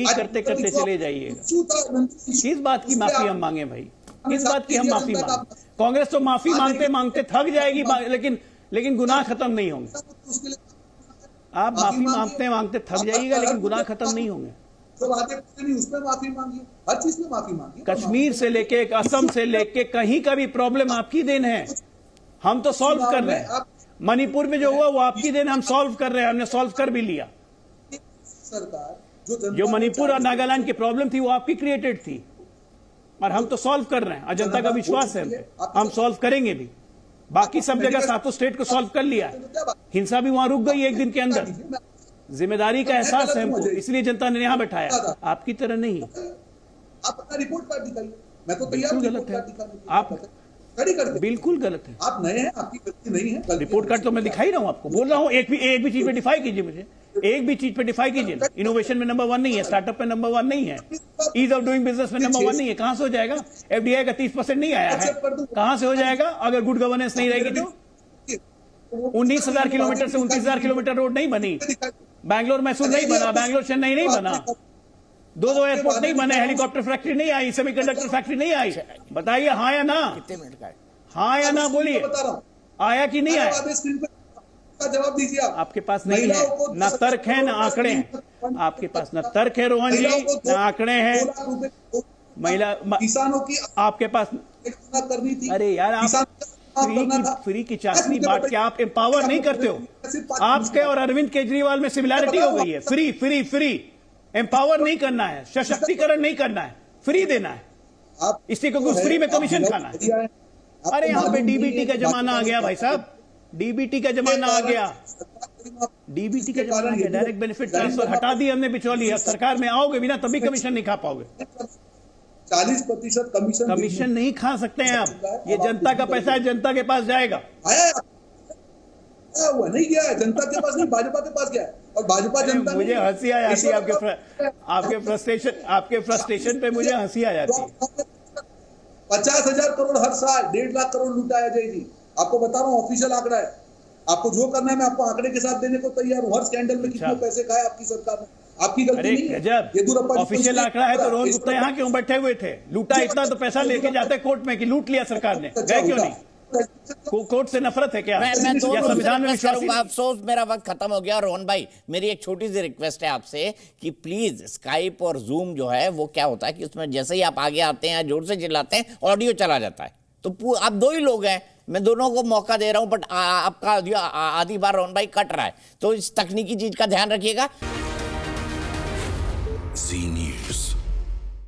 करते चले जाइएगा। किस बात की माफी हम मांगे भाई? किस बात की हम माफी मांगे? कांग्रेस तो माफी मांगते थक जाएगी, लेकिन गुनाह खत्म नहीं होंगे। आप माफी मांगते थक जाइएगा, लेकिन गुनाह खत्म नहीं होंगे। उसमें माफी मांगी, हर चीज में माफी मांगी। कश्मीर से लेके असम से लेके कहीं का भी प्रॉब्लम आपकी देन है। हम तो सॉल्व कर रहे हैं। मणिपुर में जो हुआ वो आपकी देन, हम सॉल्व कर रहे हैं। हमने सॉल्व कर भी लिया। सरकार जो मणिपुर और नागालैंड की प्रॉब्लम थी वो आपकी क्रिएटेड थी, और हम तो सॉल्व कर रहे हैं, और जनता का विश्वास है हम पे, हम सॉल्व करेंगे भी। बाकी सब जगह सातों स्टेट को सॉल्व कर लिया है, हिंसा भी वहां रुक गई एक दिन के अंदर। जिम्मेदारी का एहसास है हमको, इसलिए जनता ने यहां बैठाया, आपकी तरह नहीं। आप अपना रिपोर्ट कार्ड दिखाइए, मैं तो तैयार हूं गलत है, आप बिल्कुल गलत है। आप नए हैं, आपकी गलती नहीं है। रिपोर्ट कार्ड तो मैं दिखा ही रहा हूं आपको, बोल रहा हूं एक भी चीज पे डिफाई कीजिए मुझे, एक भी चीज पे डिफाई कीजिए। इनोवेशन में नंबर 1 नहीं है, स्टार्टअप में नंबर 1 नहीं है, ईज ऑफ डूइंग बिजनेस में नंबर 1 नहीं है। कहां से हो जाएगा? एफडीआई का 30% नहीं आया है, कहां से हो जाएगा? अगर गुड गवर्नेंस नहीं रहेगी तो 19,000 किलोमीटर से 29,000 किलोमीटर रोड नहीं बनी, बैंगलोर मैसूर नहीं बना, बैंगलोर चेन्नई नहीं बना, दो एयरपोर्ट नहीं बने, हेलीकॉप्टर फैक्ट्री नहीं आई, सेमीकंडक्टर फैक्ट्री नहीं आई। बताइए हाँ या ना, कितने मिनट का है? हाँ या ना बोलिए, आया कि नहीं आया? जवाब दीजिए। आपके पास नहीं है, ना तर्क है ना आंकड़े हैं, आपके पास ना तर्क है रोहन जी, ना आंकड़े हैं। महिला किसानों की आपके पास करनी थी। अरे यार, आप फ्री की चाशनी बांट के आप एम्पावर नहीं करते हो। आपके और अरविंद केजरीवाल में सिमिलैरिटी हो गई है। फ्री फ्री फ्री, एम्पावर नहीं करना है, सशक्तिकरण नहीं करना है, फ्री देना है, इसी को कुछ फ्री में कमीशन खाना है। अरे यहाँ पे डीबीटी का जमाना आ गया भाई साहब, डीबीटी का जमाना आ गया, डीबीटी का जमाना आ गया। डायरेक्ट बेनिफिट ट्रांसफर हटा दी हमने बिचौली। अब सरकार में आओगे भी ना तभी कमीशन नहीं खा पाओगे। 40% कमीशन नहीं खा सकते हैं आप, ये जनता का पैसा है, जनता के पास जाएगा। हुआ नहीं गया है, जनता के पास नहीं, भाजपा के पास गया है, और भाजपा जनता। मुझे हंसी आ जाती है आपके फ्रस्ट्रेशन पे, मुझे हंसी आ जाती है। 50,000 करोड़ हर साल, 1.5 लाख करोड़ लूटा है अजय जी। आपको बता रहा हूँ, ऑफिशियल आंकड़ा है। आपको जो करना है मैं आपको आंकड़े के साथ देने को तैयार हूँ। हर स्कैंडल में कितने पैसे खाए आपकी सरकार ने, आपकी गलती नहीं है। ऑफिशियल आंकड़ा है तो रोहन गुप्ता यहाँ क्यों बैठे हुए थे? लूटा इतना तो पैसा लेके जाते कोर्ट में कि लूट लिया सरकार ने, गए क्यों नहीं? कोर्ट से नफरत है क्या? मैं संविधान में विश्वास करूंगा। अफसोस मेरा वक्त खत्म हो गया। रोहन भाई, मेरी एक छोटी सी रिक्वेस्ट है आपसे कि प्लीज स्काइप और जूम जो है वो क्या होता है कि उसमें जैसे ही आप आगे आते हैं, जोर से चिल्लाते हैं, ऑडियो चला जाता है। तो आप दो ही लोग हैं, मैं दोनों को मौका दे रहा हूं, बट आपका आधी बार रोहन भाई कट रहा है, तो इस तकनीकी चीज का ध्यान रखिएगा।